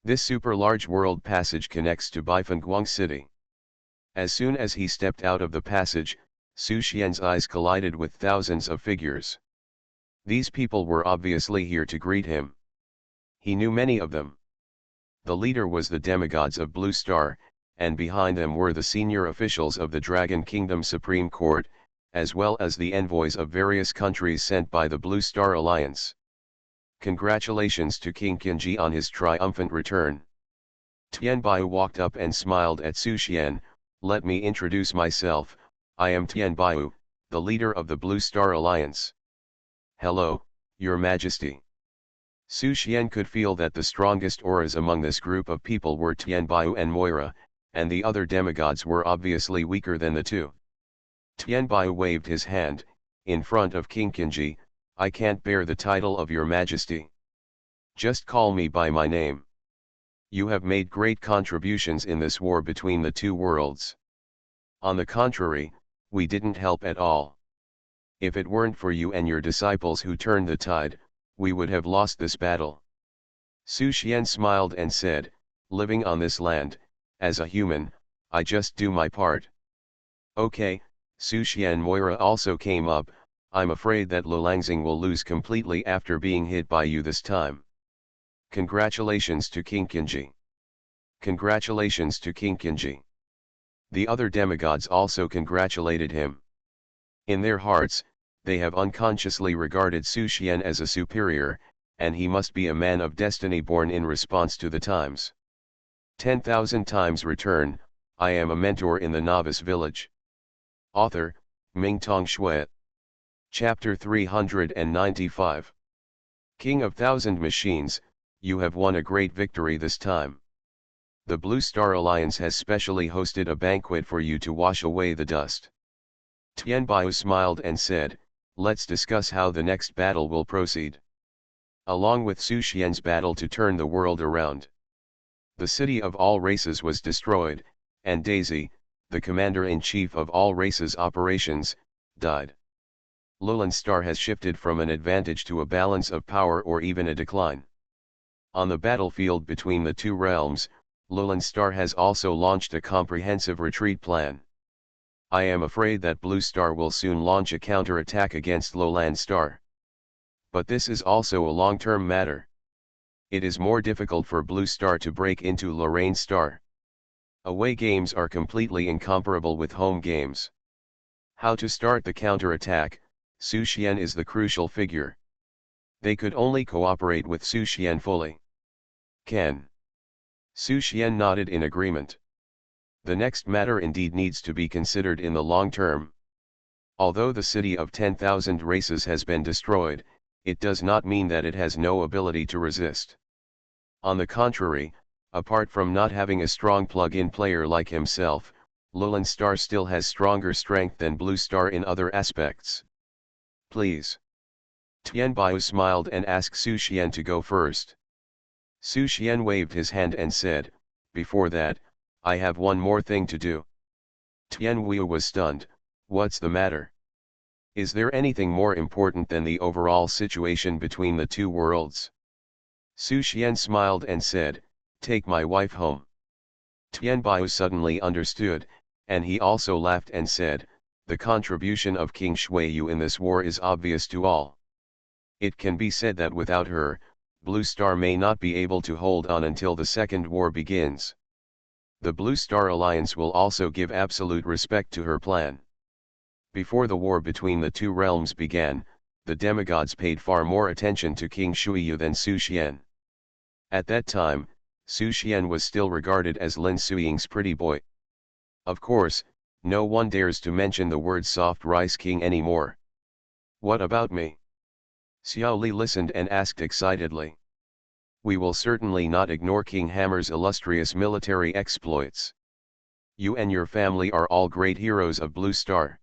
This super large world passage connects to Bifengguang City. As soon as he stepped out of the passage, Su Xian's eyes collided with thousands of figures. These people were obviously here to greet him. He knew many of them. The leader was the demigods of Blue Star, and behind them were the senior officials of the Dragon Kingdom Supreme Court, as well as the envoys of various countries sent by the Blue Star Alliance. Congratulations to King Qinji on his triumphant return. Tian Baiyu walked up and smiled at Su Xian. Let me introduce myself, I am Tian Baiyu, the leader of the Blue Star Alliance. Hello, Your Majesty. Su Xian could feel that the strongest auras among this group of people were Tian Baiyu and Moira, and the other demigods were obviously weaker than the two. Tian Baiyu waved his hand, in front of King Qinji. I can't bear the title of Your Majesty. Just call me by my name. You have made great contributions in this war between the two worlds. On the contrary, we didn't help at all. If it weren't for you and your disciples who turned the tide, we would have lost this battle. Su Xian smiled and said, living on this land, as a human, I just do my part. Okay, Su Xian Moira also came up. I'm afraid that Lulangxing will lose completely after being hit by you this time. Congratulations to King Qinji. Congratulations to King Qinji. The other demigods also congratulated him. In their hearts, they have unconsciously regarded Su Xian as a superior, and he must be a man of destiny born in response to the times. 10,000 times return. I am a mentor in the Novice Village. Author, Mingtong Shui. Chapter 395. King of Thousand Machines, you have won a great victory this time. The Blue Star Alliance has specially hosted a banquet for you to wash away the dust. Tianbao smiled and said, let's discuss how the next battle will proceed. Along with Su Xian's battle to turn the world around. The city of all races was destroyed, and Daisy, the commander-in-chief of all races operations, died. Lowland Star has shifted from an advantage to a balance of power or even a decline. On the battlefield between the two realms, Lowland Star has also launched a comprehensive retreat plan. I am afraid that Blue Star will soon launch a counter-attack against Lowland Star. But this is also a long-term matter. It is more difficult for Blue Star to break into Lorraine Star. Away games are completely incomparable with home games. How to start the counter-attack? Su Xian is the crucial figure. They could only cooperate with Su Xian fully. Can. Su Xian nodded in agreement. The next matter indeed needs to be considered in the long term. Although the city of 10,000 races has been destroyed, it does not mean that it has no ability to resist. On the contrary, apart from not having a strong plug-in player like himself, Lowland Star still has stronger strength than Blue Star in other aspects. Please. Tianbao smiled and asked Su Xian to go first. Su Xian waved his hand and said, before that, I have one more thing to do. Tianwu was stunned. What's the matter? Is there anything more important than the overall situation between the two worlds? Su Xian smiled and said, take my wife home. Tianbao suddenly understood, and he also laughed and said, the contribution of King Shuiyu in this war is obvious to all. It can be said that without her, Blue Star may not be able to hold on until the second war begins. The Blue Star Alliance will also give absolute respect to her plan. Before the war between the two realms began, the demigods paid far more attention to King Shuiyu than Su Xian. At that time, Su Xian was still regarded as Lin Suying's pretty boy. Of course, no one dares to mention the word soft rice king anymore. What about me? Xiao Li listened and asked excitedly. We will certainly not ignore King Hammer's illustrious military exploits. You and your family are all great heroes of Blue Star.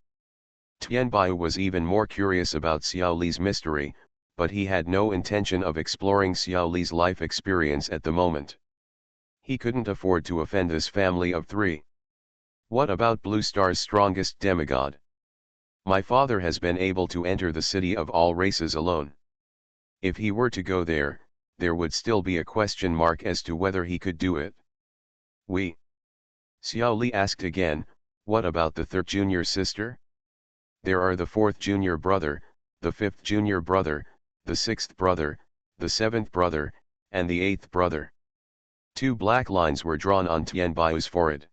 Tianbao was even more curious about Xiao Li's mystery, but he had no intention of exploring Xiao Li's life experience at the moment. He couldn't afford to offend this family of three. What about Blue Star's strongest demigod? My father has been able to enter the city of all races alone. If he were to go there, there would still be a question mark as to whether he could do it. Xiao Li asked again, what about the third junior sister? There are the fourth junior brother, the fifth junior brother, the sixth brother, the seventh brother, and the eighth brother. Two black lines were drawn on Tianbao's forehead.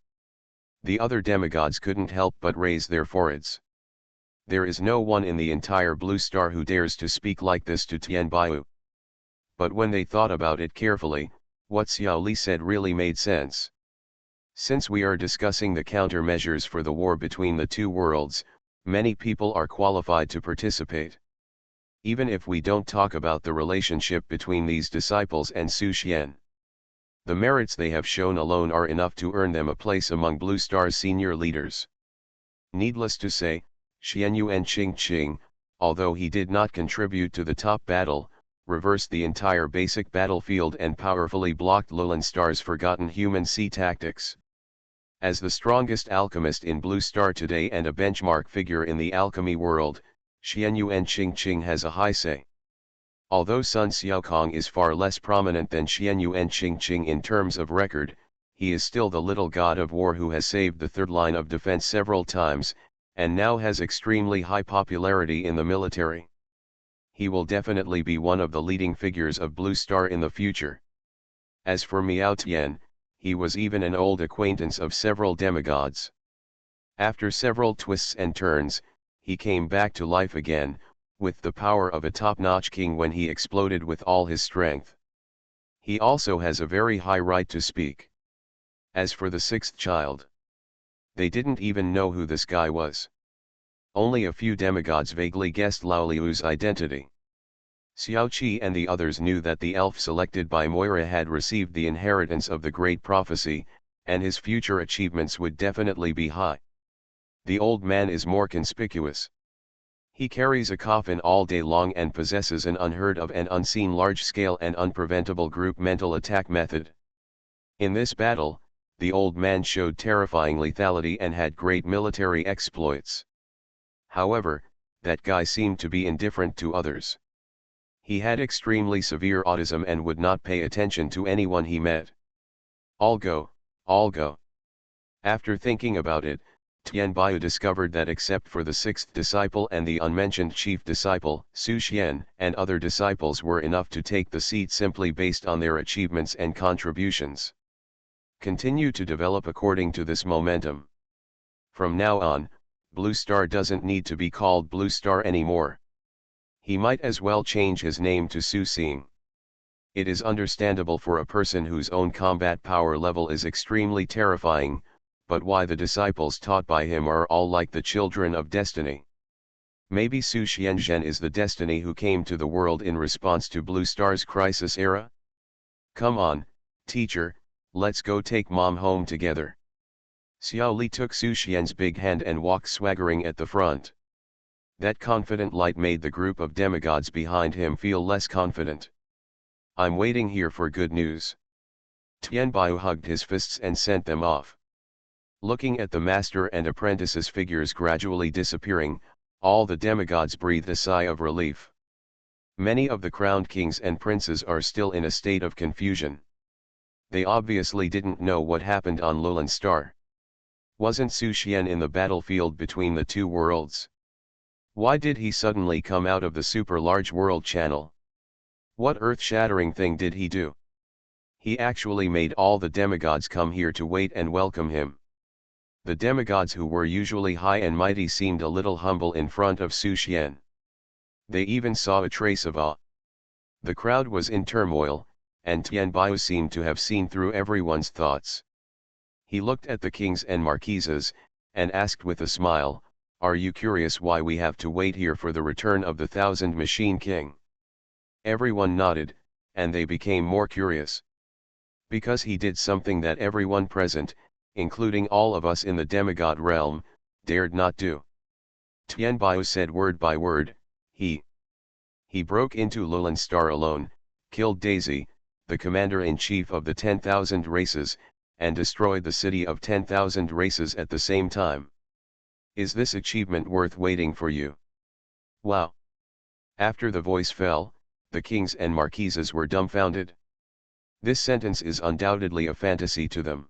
The other demigods couldn't help but raise their foreheads. There is no one in the entire Blue Star who dares to speak like this to Tianbao. But when they thought about it carefully, what Xiao Li said really made sense. Since we are discussing the countermeasures for the war between the two worlds, many people are qualified to participate. Even if we don't talk about the relationship between these disciples and Su Xian. The merits they have shown alone are enough to earn them a place among Blue Star's senior leaders. Needless to say, Xianyu and Qing, although he did not contribute to the top battle, reversed the entire basic battlefield and powerfully blocked Lowland Star's forgotten human sea tactics. As the strongest alchemist in Blue Star today and a benchmark figure in the alchemy world, Xianyu and Qing has a high say. Although Sun Xiaokong is far less prominent than Xianyu and Qing in terms of record, he is still the little god of war who has saved the third line of defense several times, and now has extremely high popularity in the military. He will definitely be one of the leading figures of Blue Star in the future. As for Miao Tian, he was even an old acquaintance of several demigods. After several twists and turns, he came back to life again, with the power of a top-notch king when he exploded with all his strength. He also has a very high right to speak. As for the sixth child, they didn't even know who this guy was. Only a few demigods vaguely guessed Lao Liu's identity. Xiao Qi and the others knew that the elf selected by Moira had received the inheritance of the great prophecy, and his future achievements would definitely be high. The old man is more conspicuous. He carries a coffin all day long and possesses an unheard of and unseen large-scale and unpreventable group mental attack method. In this battle, the old man showed terrifying lethality and had great military exploits. However, that guy seemed to be indifferent to others. He had extremely severe autism and would not pay attention to anyone he met. All go, all go. After thinking about it, Tianbao discovered that except for the sixth disciple and the unmentioned chief disciple, Su Xian, and other disciples were enough to take the seat simply based on their achievements and contributions. Continue to develop according to this momentum. From now on, Blue Star doesn't need to be called Blue Star anymore. He might as well change his name to Su Xing. It is understandable for a person whose own combat power level is extremely terrifying, but why the disciples taught by him are all like the children of destiny. Maybe Su Xianzhen is the destiny who came to the world in response to Blue Star's crisis era? Come on, teacher, let's go take mom home together. Xiao Li took Su Xian's big hand and walked swaggering at the front. That confident light made the group of demigods behind him feel less confident. I'm waiting here for good news. Tianbao hugged his fists and sent them off. Looking at the master and apprentice's figures gradually disappearing, all the demigods breathed a sigh of relief. Many of the crowned kings and princes are still in a state of confusion. They obviously didn't know what happened on Lulan Star. Wasn't Su Xian in the battlefield between the two worlds? Why did he suddenly come out of the super large world channel? What earth-shattering thing did he do? He actually made all the demigods come here to wait and welcome him. The demigods who were usually high and mighty seemed a little humble in front of Su Xian. They even saw a trace of awe. The crowd was in turmoil, and Tianbao seemed to have seen through everyone's thoughts. He looked at the kings and marquises, and asked with a smile, "Are you curious why we have to wait here for the return of the 1000 Machine King?" Everyone nodded, and they became more curious. Because he did something that everyone present, including all of us in the demigod realm, dared not do. Tianbao said word by word, He broke into Lulan Star alone, killed Daisy, the commander-in-chief of the 10,000 races, and destroyed the city of 10,000 races at the same time. Is this achievement worth waiting for you? Wow! After the voice fell, the kings and marquises were dumbfounded. This sentence is undoubtedly a fantasy to them.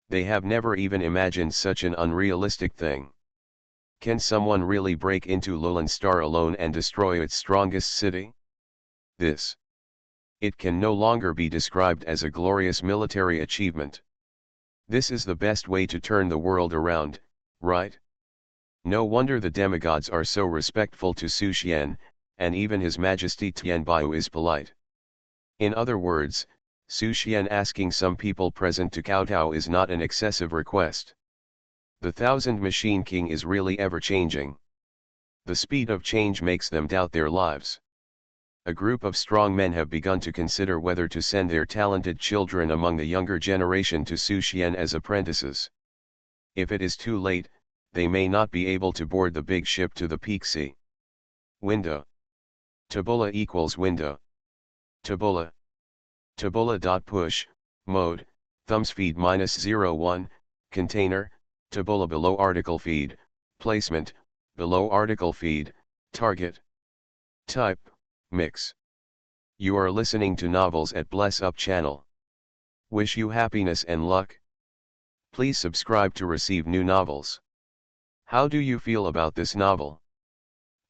They have never even imagined such an unrealistic thing. Can someone really break into Lulan Star alone and destroy its strongest city? It can no longer be described as a glorious military achievement. This is the best way to turn the world around, right? No wonder the demigods are so respectful to Su Xian, and even His Majesty Tianbao is polite. In other words, Su Xian asking some people present to kowtow is not an excessive request. The 1000 Machine King is really ever-changing. The speed of change makes them doubt their lives. A group of strong men have begun to consider whether to send their talented children among the younger generation to Su Xian as apprentices. If it is too late, they may not be able to board the big ship to the peak sea. Window. Tabula equals window. Tabula. Tabula.push, mode, thumbs feed -01, container, tabula below article feed, placement, below article feed, target. Type, mix. You are listening to novels at Bless Up channel. Wish you happiness and luck. Please subscribe to receive new novels. How do you feel about this novel?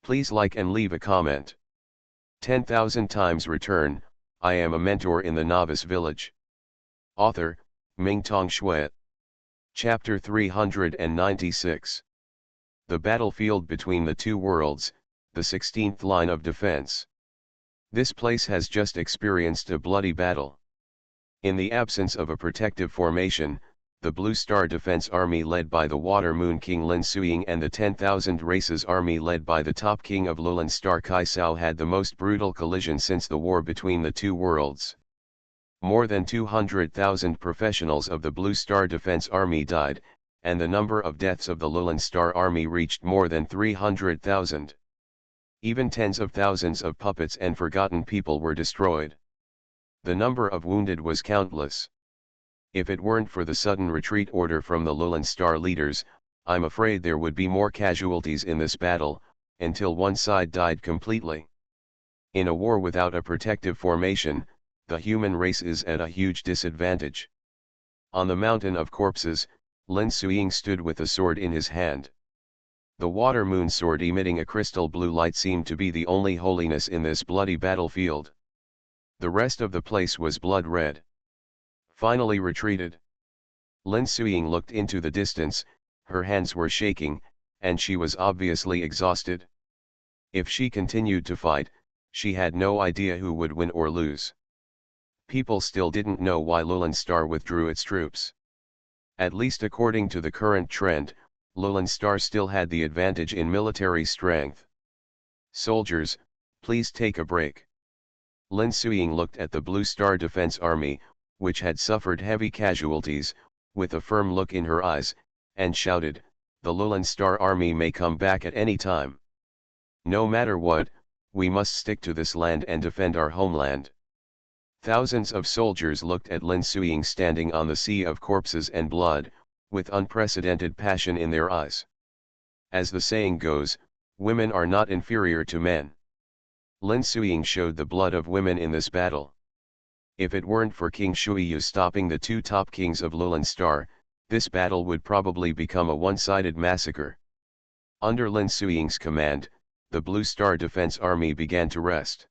Please like and leave a comment. 10,000 times return. I am a mentor in the Novice Village. Author, Mingtong Shui. Chapter 396. The battlefield between the two worlds, the 16th line of defense. This place has just experienced a bloody battle. In the absence of a protective formation, the Blue Star Defense Army led by the Water Moon King Lin Suiying and the 10,000 Races Army led by the top king of Lulan Star Kai Cao had the most brutal collision since the war between the two worlds. More than 200,000 professionals of the Blue Star Defense Army died, and the number of deaths of the Lulan Star Army reached more than 300,000. Even tens of thousands of puppets and forgotten people were destroyed. The number of wounded was countless. If it weren't for the sudden retreat order from the Lulan Star leaders, I'm afraid there would be more casualties in this battle, until one side died completely. In a war without a protective formation, the human race is at a huge disadvantage. On the mountain of corpses, Lin Suiying stood with a sword in his hand. The water moon sword emitting a crystal blue light seemed to be the only holiness in this bloody battlefield. The rest of the place was blood red. Finally retreated. Lin Suiying looked into the distance, her hands were shaking, and she was obviously exhausted. If she continued to fight, she had no idea who would win or lose. People still didn't know why Lulan Star withdrew its troops. At least according to the current trend, Lulan Star still had the advantage in military strength. Soldiers, please take a break. Lin Suiying looked at the Blue Star Defense Army, which had suffered heavy casualties, with a firm look in her eyes, and shouted, "The Lulan Star Army may come back at any time. No matter what, we must stick to this land and defend our homeland." Thousands of soldiers looked at Lin Suiying standing on the sea of corpses and blood, with unprecedented passion in their eyes. As the saying goes, women are not inferior to men. Lin Suiying showed the blood of women in this battle. If it weren't for King Shuiyu stopping the two top kings of Lulan Star, this battle would probably become a one-sided massacre. Under Lin Suiying's command, the Blue Star Defense Army began to rest.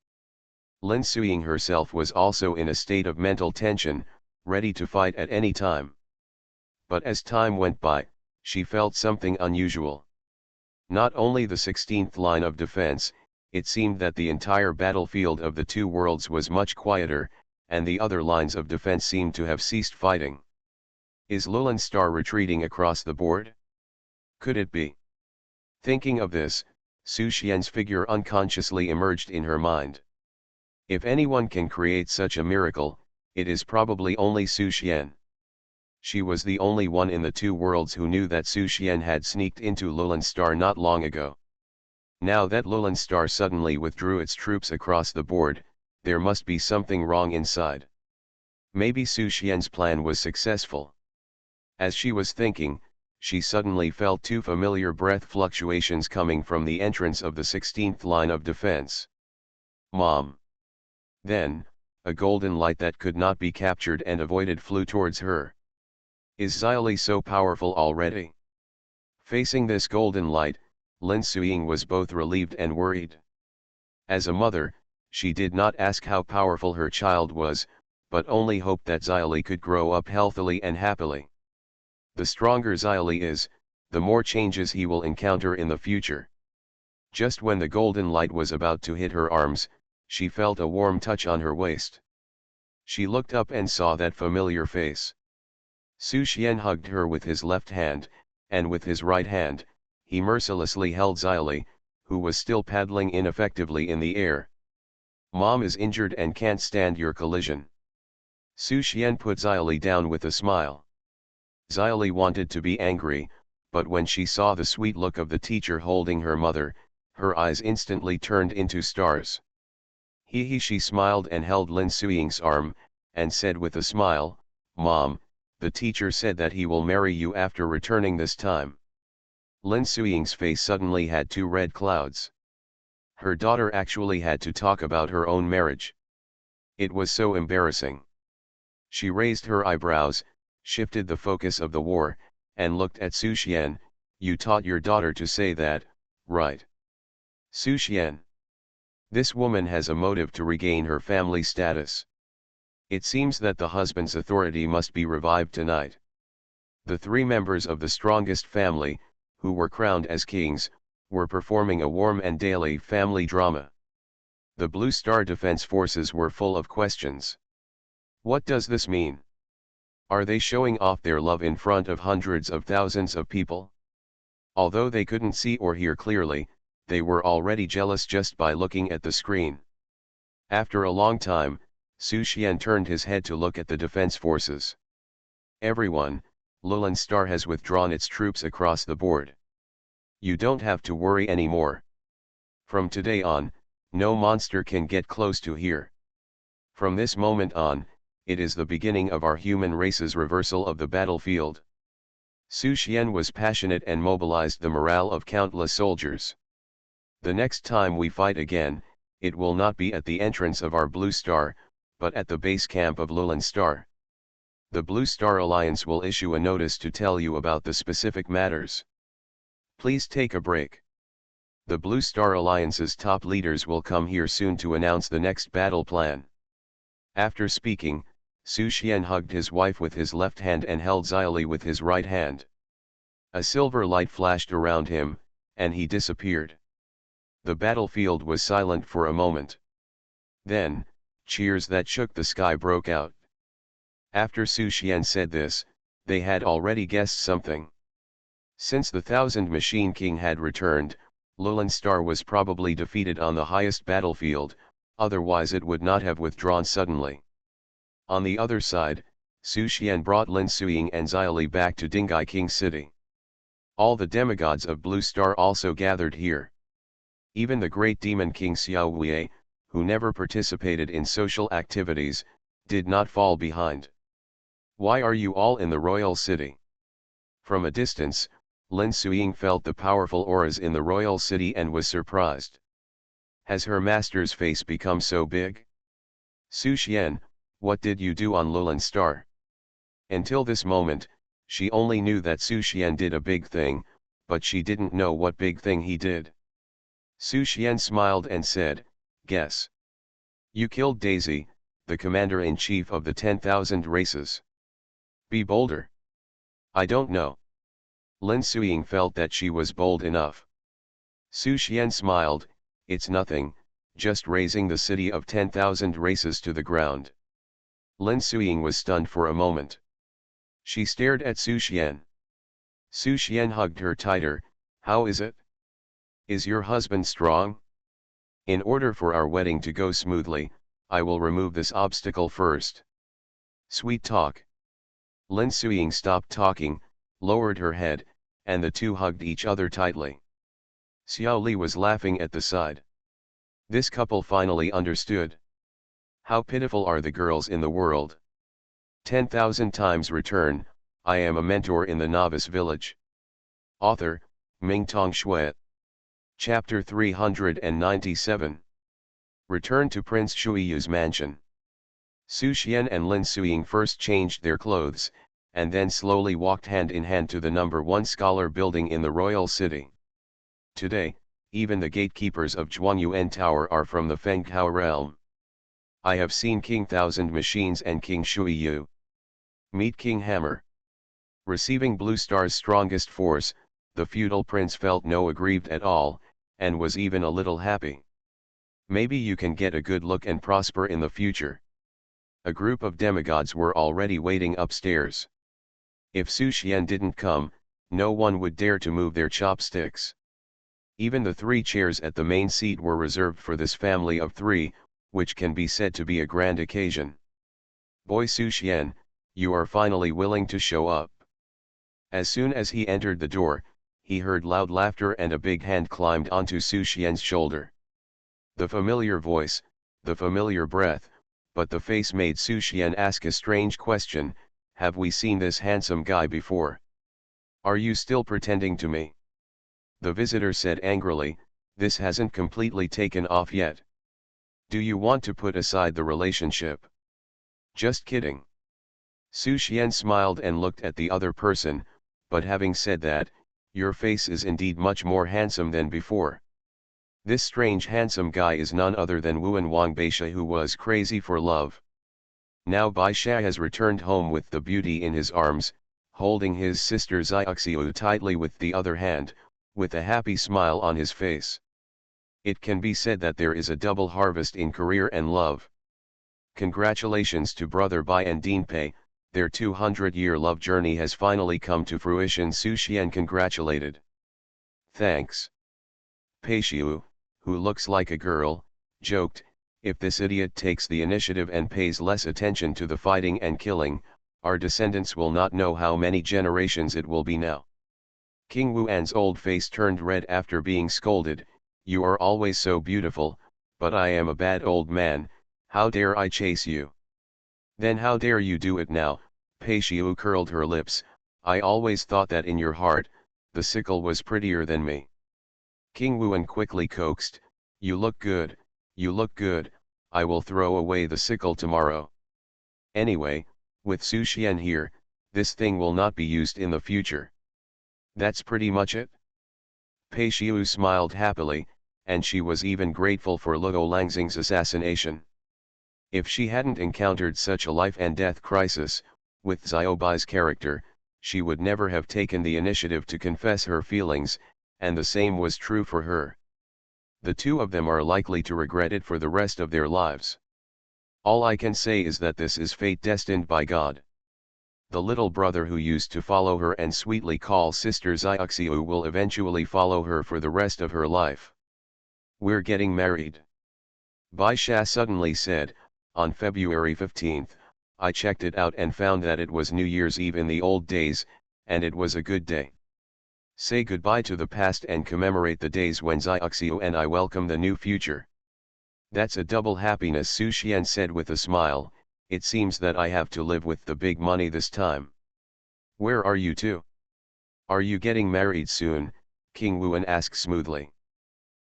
Lin Suiying herself was also in a state of mental tension, ready to fight at any time. But as time went by, she felt something unusual. Not only the 16th line of defense, it seemed that the entire battlefield of the two worlds was much quieter, and the other lines of defense seemed to have ceased fighting. Is Lulan Star retreating across the board? Could it be? Thinking of this, Su Xian's figure unconsciously emerged in her mind. If anyone can create such a miracle, it is probably only Su Xian. She was the only one in the two worlds who knew that Su Xian had sneaked into Lulan Star not long ago. Now that Lulan Star suddenly withdrew its troops across the board, there must be something wrong inside. Maybe Su Xian's plan was successful. As she was thinking, she suddenly felt two familiar breath fluctuations coming from the entrance of the 16th line of defense. Mom! Then, a golden light that could not be captured and avoided flew towards her. Is Xiaoli so powerful already? Facing this golden light, Lin Suiying was both relieved and worried. As a mother, she did not ask how powerful her child was, but only hoped that Xiaoli could grow up healthily and happily. The stronger Xiaoli is, the more changes he will encounter in the future. Just when the golden light was about to hit her arms, she felt a warm touch on her waist. She looked up and saw that familiar face. Su Xian hugged her with his left hand, and with his right hand, he mercilessly held Xiaoli, who was still paddling ineffectively in the air. Mom is injured and can't stand your collision. Su Xian put Xiaoli down with a smile. Xiaoli wanted to be angry, but when she saw the sweet look of the teacher holding her mother, her eyes instantly turned into stars. She smiled and held Lin Suiying's arm, and said with a smile, "Mom, the teacher said that he will marry you after returning this time." Lin Suiying's face suddenly had two red clouds. Her daughter actually had to talk about her own marriage. It was so embarrassing. She raised her eyebrows, shifted the focus of the war, and looked at Su Xian. "You taught your daughter to say that, right?" Su Xian. This woman has a motive to regain her family status. It seems that the husband's authority must be revived tonight. The three members of the strongest family, who were crowned as kings, were performing a warm and daily family drama. The Blue Star Defense Forces were full of questions. What does this mean? Are they showing off their love in front of hundreds of thousands of people? Although they couldn't see or hear clearly, they were already jealous just by looking at the screen. After a long time, Su Xian turned his head to look at the defense forces. Everyone, Lulan Star has withdrawn its troops across the board. You don't have to worry anymore. From today on, no monster can get close to here. From this moment on, it is the beginning of our human race's reversal of the battlefield. Su Xian was passionate and mobilized the morale of countless soldiers. The next time we fight again, it will not be at the entrance of our Blue Star, but at the base camp of Lulan Star. The Blue Star Alliance will issue a notice to tell you about the specific matters. Please take a break. The Blue Star Alliance's top leaders will come here soon to announce the next battle plan. After speaking, Su Xian hugged his wife with his left hand and held Xiaoli with his right hand. A silver light flashed around him, and he disappeared. The battlefield was silent for a moment. Then, cheers that shook the sky broke out. After Su Xian said this, they had already guessed something. Since the Thousand Machine King had returned, Lulan Star was probably defeated on the highest battlefield, otherwise it would not have withdrawn suddenly. On the other side, Su Xian brought Lin Suiying and Xiaoli back to Dingai King City. All the demigods of Blue Star also gathered here. Even the great demon king Xiao Wei, who never participated in social activities, did not fall behind. Why are you all in the royal city? From a distance, Lin Suiying felt the powerful auras in the royal city and was surprised. Has her master's face become so big? Su Xian, what did you do on Lulan Star? Until this moment, she only knew that Su Xian did a big thing, but she didn't know what big thing he did. Su Xian smiled and said, guess. You killed Daisy, the commander-in-chief of the 10,000 races. Be bolder. I don't know. Lin Suiying felt that she was bold enough. Su Xian smiled, it's nothing, just raising the city of 10,000 races to the ground. Lin Suiying was stunned for a moment. She stared at Su Xian. Su Xian hugged her tighter. How is it? Is your husband strong? In order for our wedding to go smoothly, I will remove this obstacle first. Sweet talk. Lin Suiying stopped talking, lowered her head, and the two hugged each other tightly. Xiao Li was laughing at the side. This couple finally understood. How pitiful are the girls in the world. 10,000 times return, I am a mentor in the Novice Village. Author, Mingtong Shui. Chapter 397. Return to Prince Shuiyu's mansion. Su Xian and Lin Suiying first changed their clothes, and then slowly walked hand in hand to the number 1 scholar building in the royal city. Today, even the gatekeepers of Zhuangyuan Tower are from the Fengkao realm. I have seen King Thousand Machines and King Shuiyu. Meet King Hammer. Receiving Blue Star's strongest force, the feudal prince felt no aggrieved at all, and was even a little happy. Maybe you can get a good look and prosper in the future. A group of demigods were already waiting upstairs. If Su Xian didn't come, no one would dare to move their chopsticks. Even the 3 chairs at the main seat were reserved for this family of 3, which can be said to be a grand occasion. Boy Su Xian, you are finally willing to show up. As soon as he entered the door, he heard loud laughter and a big hand climbed onto Su Xian's shoulder. The familiar voice, the familiar breath, but the face made Su Xian ask a strange question, have we seen this handsome guy before? Are you still pretending to me? The visitor said angrily, this hasn't completely taken off yet. Do you want to put aside the relationship? Just kidding. Su Xian smiled and looked at the other person, but having said that, your face is indeed much more handsome than before. This strange handsome guy is none other than Wuan Wang Baisha, who was crazy for love. Now Baisha has returned home with the beauty in his arms, holding his sister Xiaoxiu tightly with the other hand, with a happy smile on his face. It can be said that there is a double harvest in career and love. Congratulations to brother Bai and Dean Pei, Their 200-year love journey has finally come to fruition. Su Xian congratulated. Thanks. Pei Xiu, who looks like a girl, joked, if this idiot takes the initiative and pays less attention to the fighting and killing, our descendants will not know how many generations it will be now. King Wuan's old face turned red after being scolded. You are always so beautiful, but I am a bad old man, how dare I chase you? Then how dare you do it now? Pei Xiu curled her lips. I always thought that in your heart, the sickle was prettier than me. King Wuan quickly coaxed, you look good, I will throw away the sickle tomorrow. Anyway, with Su Xian here, this thing will not be used in the future. That's pretty much it? Pei Xiu smiled happily, and she was even grateful for Luo Langxing's assassination. If she hadn't encountered such a life and death crisis, with Xiaobai's character, she would never have taken the initiative to confess her feelings, and the same was true for her. The two of them are likely to regret it for the rest of their lives. All I can say is that this is fate destined by God. The little brother who used to follow her and sweetly call sister Xiaoxiu will eventually follow her for the rest of her life. We're getting married. Bai Sha suddenly said, on February 15th, I checked it out and found that it was New Year's Eve in the old days, and it was a good day. Say goodbye to the past and commemorate the days when Xiaoxiu and I welcome the new future. That's a double happiness, Su Xian said with a smile. It seems that I have to live with the big money this time. Where are you two? Are you getting married soon? King Wuan asked smoothly.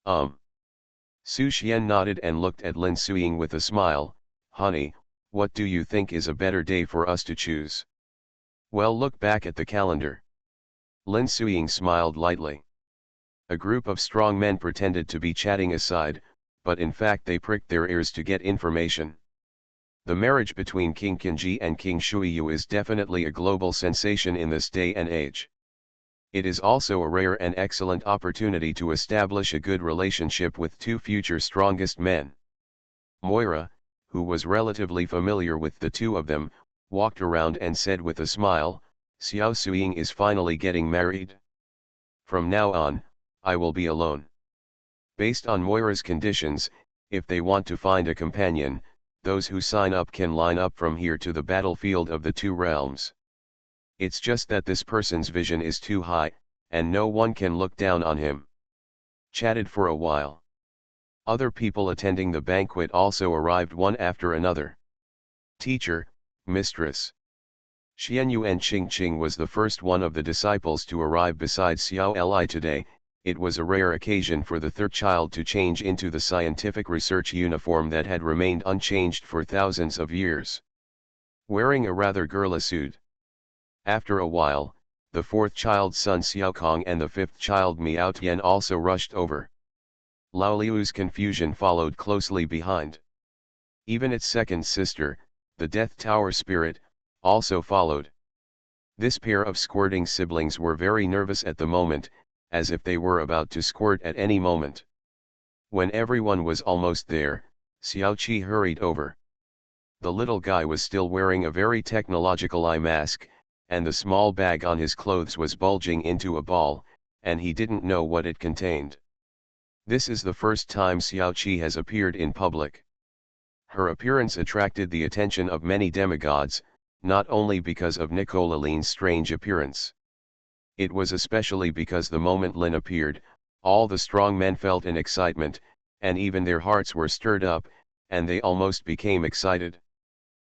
Su Xian nodded and looked at Lin Suiying with a smile. Honey, what do you think is a better day for us to choose? Well, look back at the calendar. Lin Suiying smiled lightly. A group of strong men pretended to be chatting aside, but in fact they pricked their ears to get information. The marriage between King Qinji and King Shuiyu is definitely a global sensation in this day and age. It is also a rare and excellent opportunity to establish a good relationship with two future strongest men. Moira, who was relatively familiar with the two of them, walked around and said with a smile, Xiao Suiying is finally getting married. From now on, I will be alone. Based on Moira's conditions, if they want to find a companion, those who sign up can line up from here to the battlefield of the two realms. It's just that this person's vision is too high, and no one can look down on him. Chatted for a while. Other people attending the banquet also arrived one after another. Teacher, mistress. Xianyu and Qingqing was the first one of the disciples to arrive besides Xiao Li today. It was a rare occasion for the third child to change into the scientific research uniform that had remained unchanged for thousands of years. Wearing a rather girly suit. After a while, the fourth child's son Xiaokong and the fifth child Miao Tian also rushed over. Lao Liu's confusion followed closely behind. Even its second sister, the Death Tower spirit, also followed. This pair of squirting siblings were very nervous at the moment, as if they were about to squirt at any moment. When everyone was almost there, Xiao Qi hurried over. The little guy was still wearing a very technological eye mask, and the small bag on his clothes was bulging into a ball, and he didn't know what it contained. This is the first time Xiao Qi has appeared in public. Her appearance attracted the attention of many demigods, not only because of Nicola's strange appearance. It was especially because the moment Lin appeared, all the strong men felt an excitement, and even their hearts were stirred up, and they almost became excited.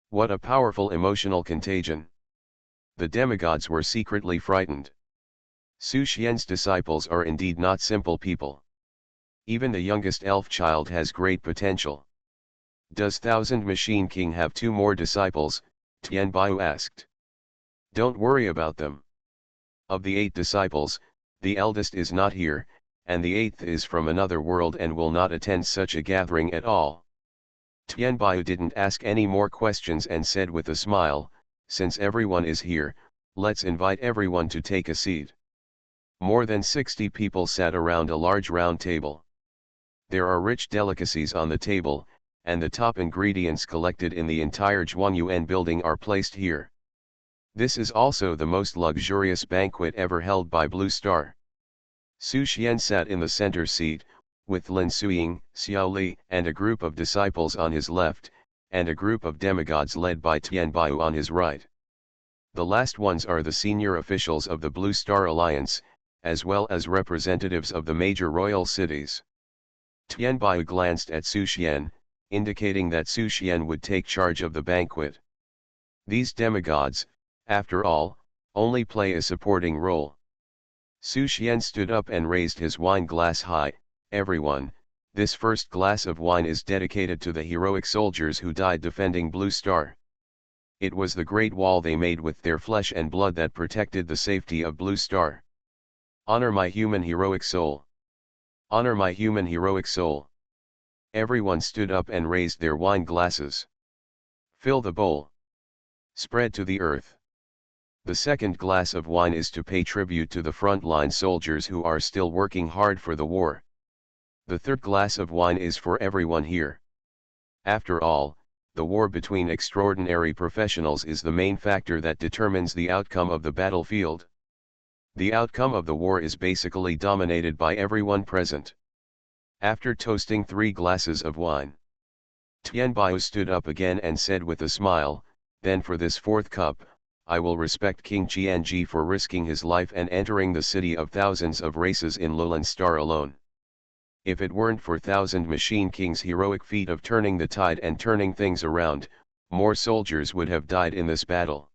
What a powerful emotional contagion! The demigods were secretly frightened. Su Xian's disciples are indeed not simple people. Even the youngest elf child has great potential. Does Thousand Machine King have two more disciples? Tian Baiyu asked. Don't worry about them. Of the 8 disciples, the eldest is not here, and the 8th is from another world and will not attend such a gathering at all. Tian Baiyu didn't ask any more questions and said with a smile, since everyone is here, let's invite everyone to take a seat. More than 60 people sat around a large round table. There are rich delicacies on the table, and the top ingredients collected in the entire Zhuangyuan building are placed here. This is also the most luxurious banquet ever held by Blue Star. Su Xian sat in the center seat, with Lin Suiying, Xiao Li, and a group of disciples on his left, and a group of demigods led by Tian Baiyu on his right. The last ones are the senior officials of the Blue Star Alliance, as well as representatives of the major royal cities. Tian Baiyu glanced at Su Xian, indicating that Su Xian would take charge of the banquet. These demigods, after all, only play a supporting role. Su Xian stood up and raised his wine glass high. Everyone, this first glass of wine is dedicated to the heroic soldiers who died defending Blue Star. It was the great wall they made with their flesh and blood that protected the safety of Blue Star. Honor my human heroic soul. Honor my human heroic soul. Everyone stood up and raised their wine glasses. Fill the bowl. Spread to the earth. The second glass of wine is to pay tribute to the frontline soldiers who are still working hard for the war. The third glass of wine is for everyone here. After all, the war between extraordinary professionals is the main factor that determines the outcome of the battlefield. The outcome of the war is basically dominated by everyone present. After toasting 3 glasses of wine, Tian Baiyu stood up again and said with a smile, "Then for this 4th cup, I will respect King Qianji for risking his life and entering the city of thousands of races in Lowland Star alone. If it weren't for 1,000 Machine King's heroic feat of turning the tide and turning things around, more soldiers would have died in this battle.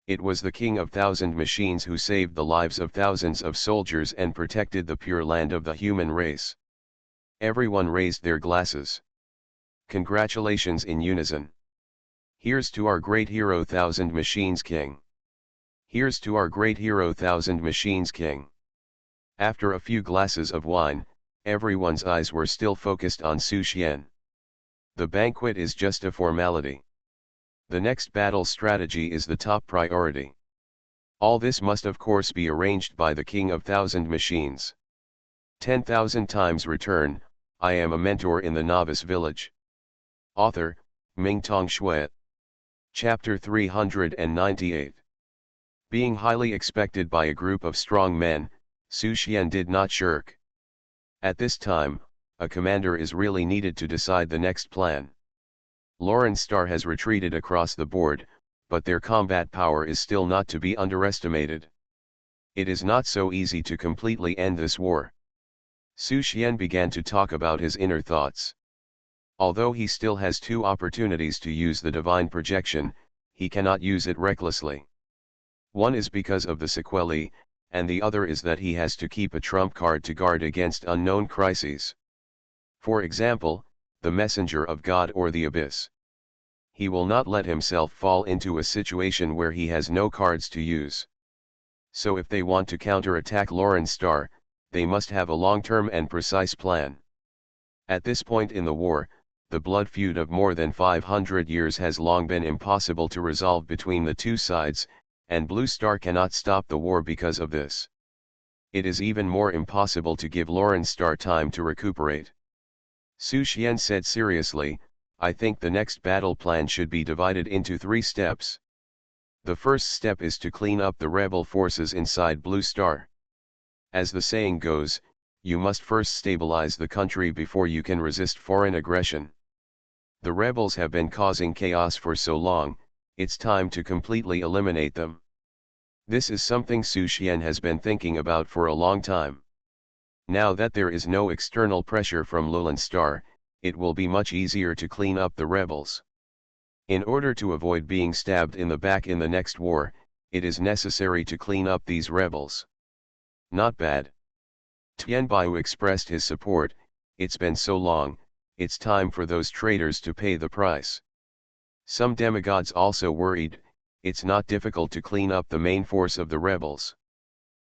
It was the King of 1,000 Machines who saved the lives of thousands of soldiers and protected the pure land of the human race." Everyone raised their glasses. Congratulations in unison. Here's to our great hero 1,000 Machines King. Here's to our great hero 1,000 Machines King. After a few glasses of wine, everyone's eyes were still focused on Su Xian. The banquet is just a formality. The next battle strategy is the top priority. All this must of course be arranged by the King of 1,000 Machines. 10,000 times return. I am a mentor in the Novice Village. Author, Mingtong Shui. Chapter 398. Being highly expected by a group of strong men, Su Xian did not shirk. At this time, a commander is really needed to decide the next plan. Lawrence Star has retreated across the board, but their combat power is still not to be underestimated. It is not so easy to completely end this war. Su Xian began to talk about his inner thoughts. Although he still has 2 opportunities to use the divine projection, he cannot use it recklessly. One is because of the sequelae, and the other is that he has to keep a trump card to guard against unknown crises. For example, the messenger of God or the abyss. He will not let himself fall into a situation where he has no cards to use. So if they want to counterattack Lawrence Star, they must have a long-term and precise plan. At this point in the war, the blood feud of more than 500 years has long been impossible to resolve between the 2 sides, and Blue Star cannot stop the war because of this. It is even more impossible to give Lawrence Star time to recuperate. Su Xian said seriously, "I think the next battle plan should be divided into 3 steps. The first step is to clean up the rebel forces inside Blue Star. As the saying goes, you must first stabilize the country before you can resist foreign aggression. The rebels have been causing chaos for so long, it's time to completely eliminate them." This is something Su Xian has been thinking about for a long time. Now that there is no external pressure from Lowland Star, it will be much easier to clean up the rebels. In order to avoid being stabbed in the back in the next war, it is necessary to clean up these rebels. Not bad. Tian Baiyu expressed his support. It's been so long, it's time for those traitors to pay the price. Some demigods also worried, it's not difficult to clean up the main force of the rebels.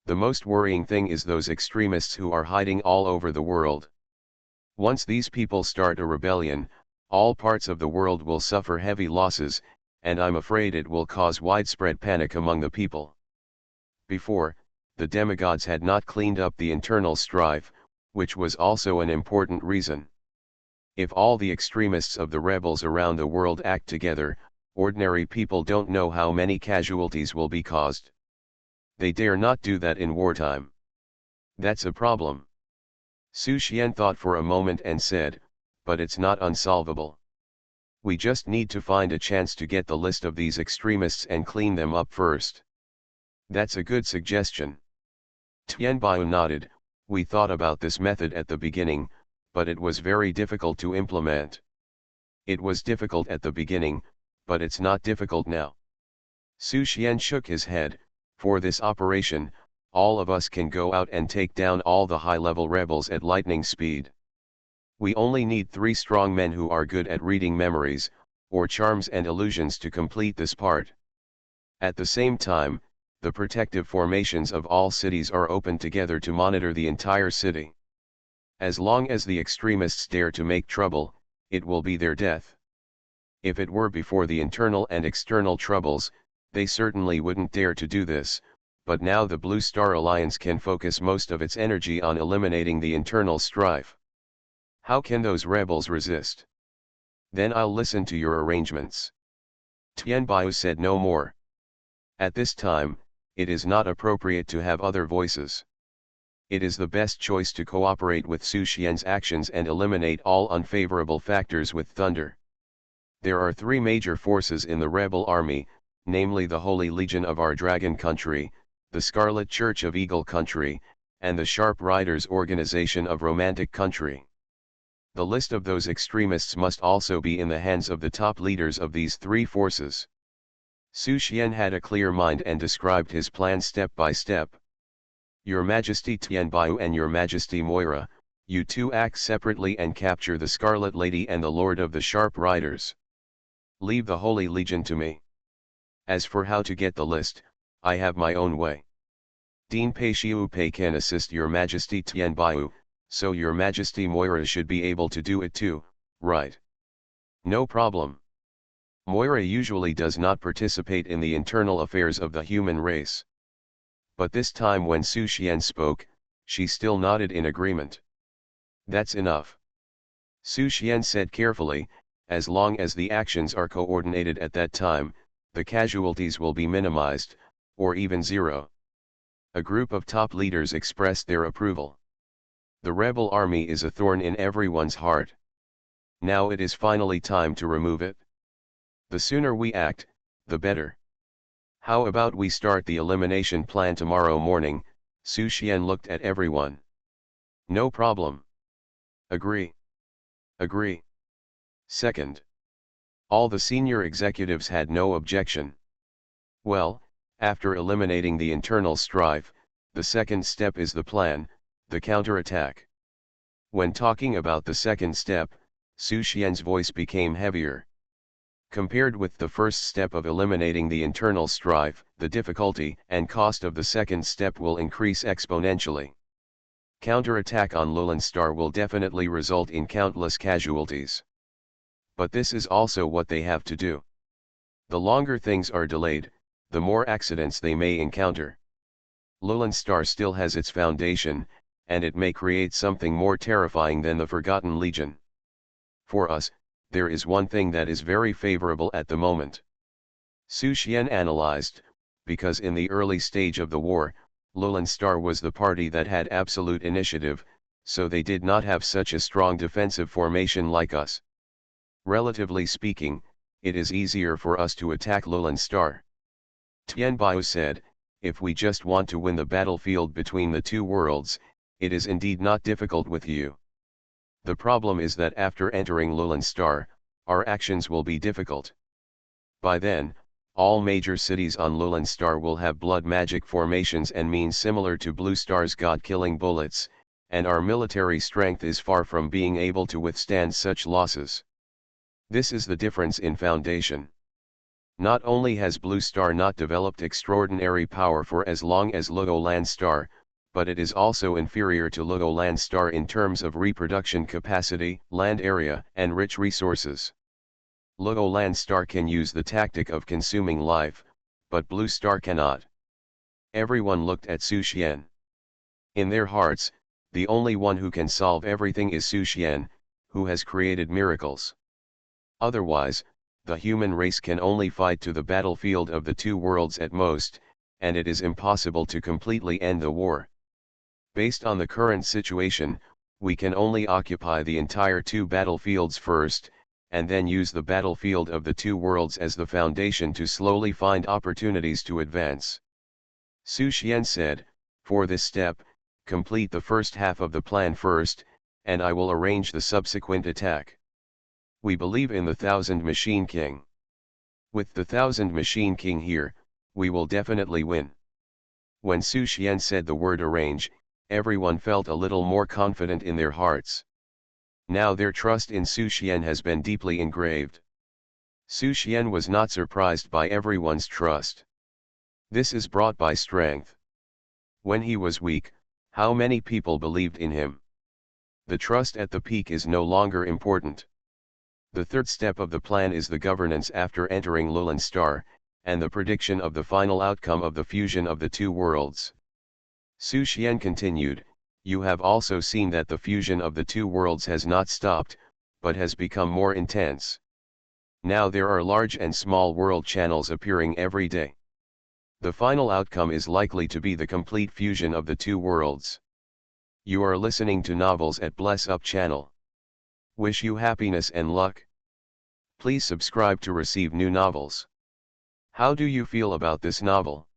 The most worrying thing is those extremists who are hiding all over the world. Once these people start a rebellion, all parts of the world will suffer heavy losses, and I'm afraid it will cause widespread panic among the people. Before, the demigods had not cleaned up the internal strife, which was also an important reason. If all the extremists of the rebels around the world act together, ordinary people don't know how many casualties will be caused. They dare not do that in wartime. That's a problem. Su Xian thought for a moment and said, but it's not unsolvable. We just need to find a chance to get the list of these extremists and clean them up first. That's a good suggestion. Tian Biao nodded. We thought about this method at the beginning, but it was very difficult to implement. It was difficult at the beginning, but it's not difficult now. Su Xian shook his head. For this operation, all of us can go out and take down all the high-level rebels at lightning speed. We only need 3 strong men who are good at reading memories, or charms and illusions to complete this part. At the same time, the protective formations of all cities are open together to monitor the entire city. As long as the extremists dare to make trouble, it will be their death. If it were before the internal and external troubles, they certainly wouldn't dare to do this, but now the Blue Star Alliance can focus most of its energy on eliminating the internal strife. How can those rebels resist? Then I'll listen to your arrangements. Tian Biao said no more. At this time, it is not appropriate to have other voices. It is the best choice to cooperate with Su Xian's actions and eliminate all unfavorable factors with thunder. There are 3 major forces in the rebel army, namely the Holy Legion of our Dragon Country, the Scarlet Church of Eagle Country, and the Sharp Riders Organization of Romantic Country. The list of those extremists must also be in the hands of the top leaders of these 3 forces. Su Xian had a clear mind and described his plan step by step. Your Majesty Tian Biao and Your Majesty Moira, you 2 act separately and capture the Scarlet Lady and the Lord of the Sharp Riders. Leave the Holy Legion to me. As for how to get the list, I have my own way. Dean Pei Xiu Pei can assist Your Majesty Tian Biao, so Your Majesty Moira should be able to do it too, right? No problem. Moira usually does not participate in the internal affairs of the human race. But this time when Su Xian spoke, she still nodded in agreement. That's enough. Su Xian said carefully, as long as the actions are coordinated at that time, the casualties will be minimized, or even 0. A group of top leaders expressed their approval. The rebel army is a thorn in everyone's heart. Now it is finally time to remove it. The sooner we act, the better. How about we start the elimination plan tomorrow morning? Su Xian looked at everyone. No problem. Agree. Agree. Second. All the senior executives had no objection. Well, after eliminating the internal strife, the second step is the plan, the counterattack. When talking about the second step, Su Xian's voice became heavier. Compared with the first step of eliminating the internal strife, the difficulty and cost of the second step will increase exponentially. Counterattack on Lulan Star will definitely result in countless casualties. But this is also what they have to do. The longer things are delayed, the more accidents they may encounter. Lulan Star still has its foundation, and it may create something more terrifying than the Forgotten Legion. For us, there is one thing that is very favorable at the moment. Su Xian analyzed, because in the early stage of the war, Lulan Star was the party that had absolute initiative, so they did not have such a strong defensive formation like us. Relatively speaking, it is easier for us to attack Lulan Star. Tian Biao said, if we just want to win the battlefield between the 2 worlds, it is indeed not difficult with you. The problem is that after entering Lulan Star, our actions will be difficult. By then, all major cities on Lulan Star will have blood magic formations and means similar to Blue Star's god-killing bullets, and our military strength is far from being able to withstand such losses. This is the difference in foundation. Not only has Blue Star not developed extraordinary power for as long as Luolan Star, but it is also inferior to Luolan Star in terms of reproduction capacity, land area, and rich resources. Luolan Star can use the tactic of consuming life, but Blue Star cannot. Everyone looked at Su Xian. In their hearts, the only one who can solve everything is Su Xian, who has created miracles. Otherwise, the human race can only fight to the battlefield of the two worlds at most, and it is impossible to completely end the war. Based on the current situation, we can only occupy the entire two battlefields first, and then use the battlefield of the two worlds as the foundation to slowly find opportunities to advance. Su Xian said, "For this step, complete the first half of the plan first, and I will arrange the subsequent attack. We believe in the Thousand Machine King. With the Thousand Machine King here, we will definitely win." When Su Xian said the word arrange, everyone felt a little more confident in their hearts. Now their trust in Su Xian has been deeply engraved. Su Xian was not surprised by everyone's trust. This is brought by strength. When he was weak, how many people believed in him? The trust at the peak is no longer important. The third step of the plan is the governance after entering Lulan Star, and the prediction of the final outcome of the fusion of the two worlds. Su Xian continued, "You have also seen that the fusion of the two worlds has not stopped, but has become more intense. Now there are large and small world channels appearing every day. The final outcome is likely to be the complete fusion of the two worlds." You are listening to Novels at Bless Up channel. Wish you happiness and luck. Please subscribe to receive new novels. How do you feel about this novel?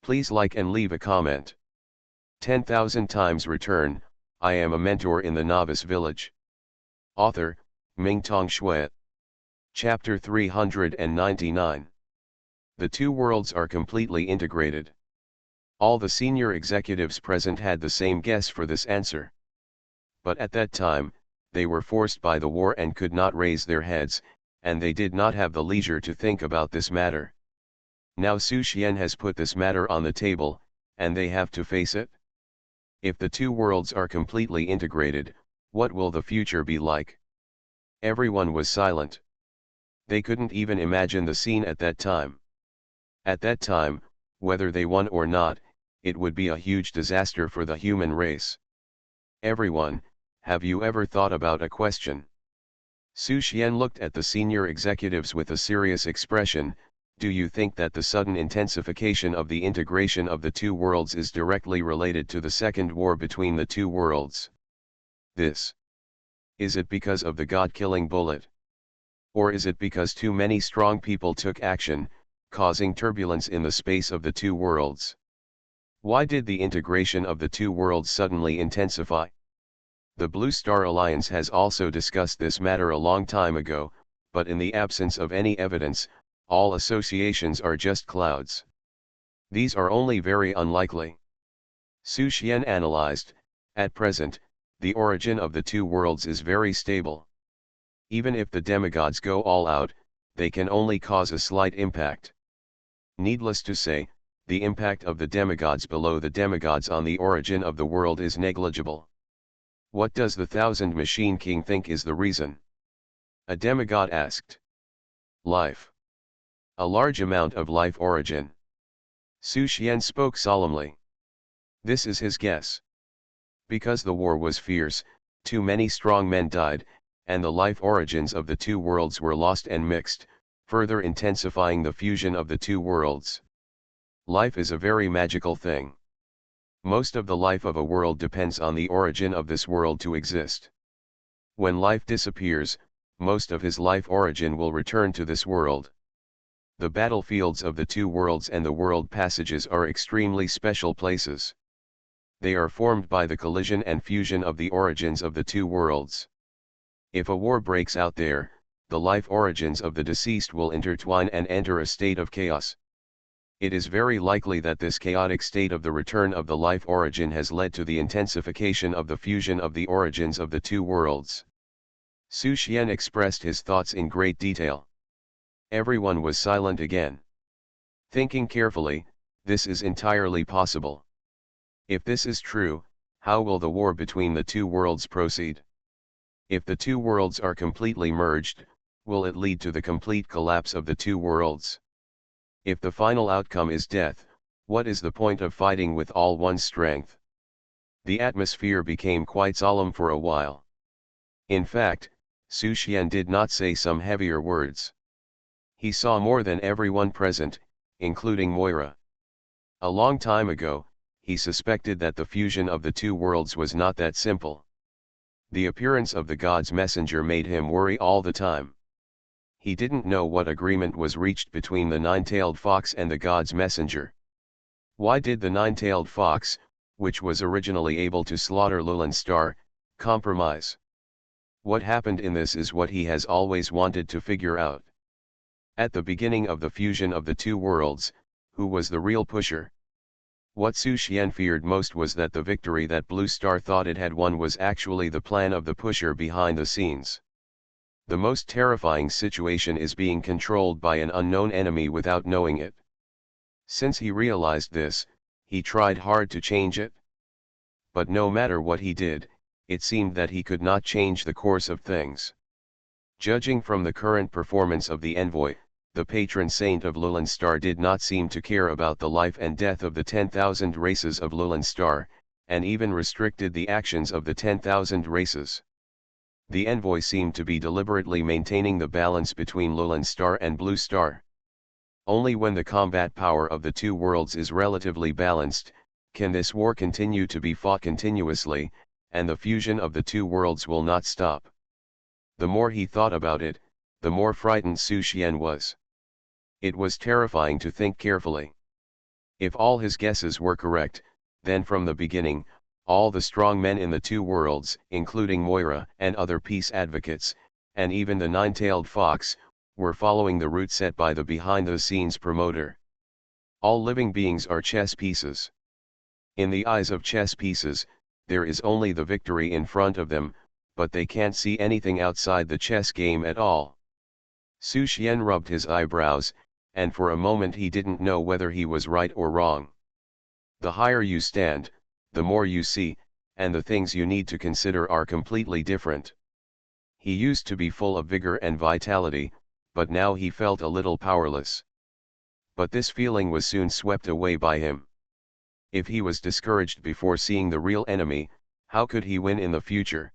Please like and leave a comment. 10,000 times return, I am a mentor in the Novice Village. Author, Mingtong Shui. Chapter 399. The two worlds are completely integrated. All the senior executives present had the same guess for this answer. But at that time, they were forced by the war and could not raise their heads, and they did not have the leisure to think about this matter. Now Su Xian has put this matter on the table, and they have to face it. If the two worlds are completely integrated, what will the future be like? Everyone was silent. They couldn't even imagine the scene at that time. At that time, whether they won or not, it would be a huge disaster for the human race. Everyone, have you ever thought about a question? Su Xian looked at the senior executives with a serious expression. Do you think that the sudden intensification of the integration of the two worlds is directly related to the second war between the two worlds? Is it because of the God-killing bullet? Or is it because too many strong people took action, causing turbulence in the space of the two worlds? Why did the integration of the two worlds suddenly intensify? The Blue Star Alliance has also discussed this matter a long time ago, but in the absence of any evidence, all associations are just clouds. These are only very unlikely. Su Xian analyzed, at present, the origin of the two worlds is very stable. Even if the demigods go all out, they can only cause a slight impact. Needless to say, the impact of the demigods below the demigods on the origin of the world is negligible. What does the Thousand Machine King think is the reason? A demigod asked. Life. A large amount of life origin. Su Xian spoke solemnly. This is his guess. Because the war was fierce, too many strong men died, and the life origins of the two worlds were lost and mixed, further intensifying the fusion of the two worlds. Life is a very magical thing. Most of the life of a world depends on the origin of this world to exist. When life disappears, most of his life origin will return to this world. The battlefields of the two worlds and the world passages are extremely special places. They are formed by the collision and fusion of the origins of the two worlds. If a war breaks out there, the life origins of the deceased will intertwine and enter a state of chaos. It is very likely that this chaotic state of the return of the life origin has led to the intensification of the fusion of the origins of the two worlds. Su Xian expressed his thoughts in great detail. Everyone was silent again. Thinking carefully, this is entirely possible. If this is true, how will the war between the two worlds proceed? If the two worlds are completely merged, will it lead to the complete collapse of the two worlds? If the final outcome is death, what is the point of fighting with all one's strength? The atmosphere became quite solemn for a while. In fact, Su Xian did not say some heavier words. He saw more than everyone present, including Moira. A long time ago, he suspected that the fusion of the two worlds was not that simple. The appearance of the god's messenger made him worry all the time. He didn't know what agreement was reached between the nine-tailed fox and the god's messenger. Why did the nine-tailed fox, which was originally able to slaughter Lulan Star, compromise? What happened in this is what he has always wanted to figure out. At the beginning of the fusion of the two worlds, who was the real pusher? What Su Xian feared most was that the victory that Blue Star thought it had won was actually the plan of the pusher behind the scenes. The most terrifying situation is being controlled by an unknown enemy without knowing it. Since he realized this, he tried hard to change it. But no matter what he did, it seemed that he could not change the course of things. Judging from the current performance of the envoy, the patron saint of Lulan Star did not seem to care about the life and death of the 10,000 races of Lulan Star, and even restricted the actions of the 10,000 races. The envoy seemed to be deliberately maintaining the balance between Lulan Star and Blue Star. Only when the combat power of the two worlds is relatively balanced, can this war continue to be fought continuously, and the fusion of the two worlds will not stop. The more he thought about it, the more frightened Su Xian was. It was terrifying to think carefully. If all his guesses were correct, then from the beginning, all the strong men in the two worlds, including Moira and other peace advocates, and even the nine-tailed fox, were following the route set by the behind-the-scenes promoter. All living beings are chess pieces. In the eyes of chess pieces, there is only the victory in front of them, but they can't see anything outside the chess game at all. Su Xian rubbed his eyebrows, and for a moment he didn't know whether he was right or wrong. The higher you stand, the more you see, and the things you need to consider are completely different. He used to be full of vigor and vitality, but now he felt a little powerless. But this feeling was soon swept away by him. If he was discouraged before seeing the real enemy, how could he win in the future?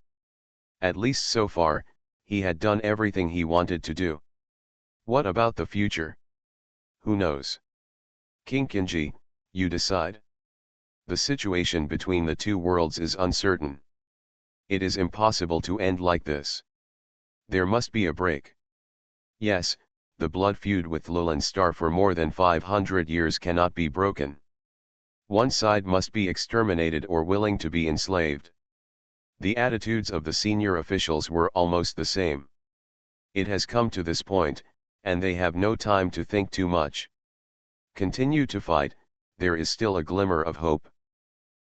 At least so far, he had done everything he wanted to do. What about the future? Who knows? King Qinji, you decide. The situation between the two worlds is uncertain. It is impossible to end like this. There must be a break. Yes, the blood feud with Lulan Star for more than 500 years cannot be broken. One side must be exterminated or willing to be enslaved. The attitudes of the senior officials were almost the same. It has come to this point, and they have no time to think too much. Continue to fight, there is still a glimmer of hope.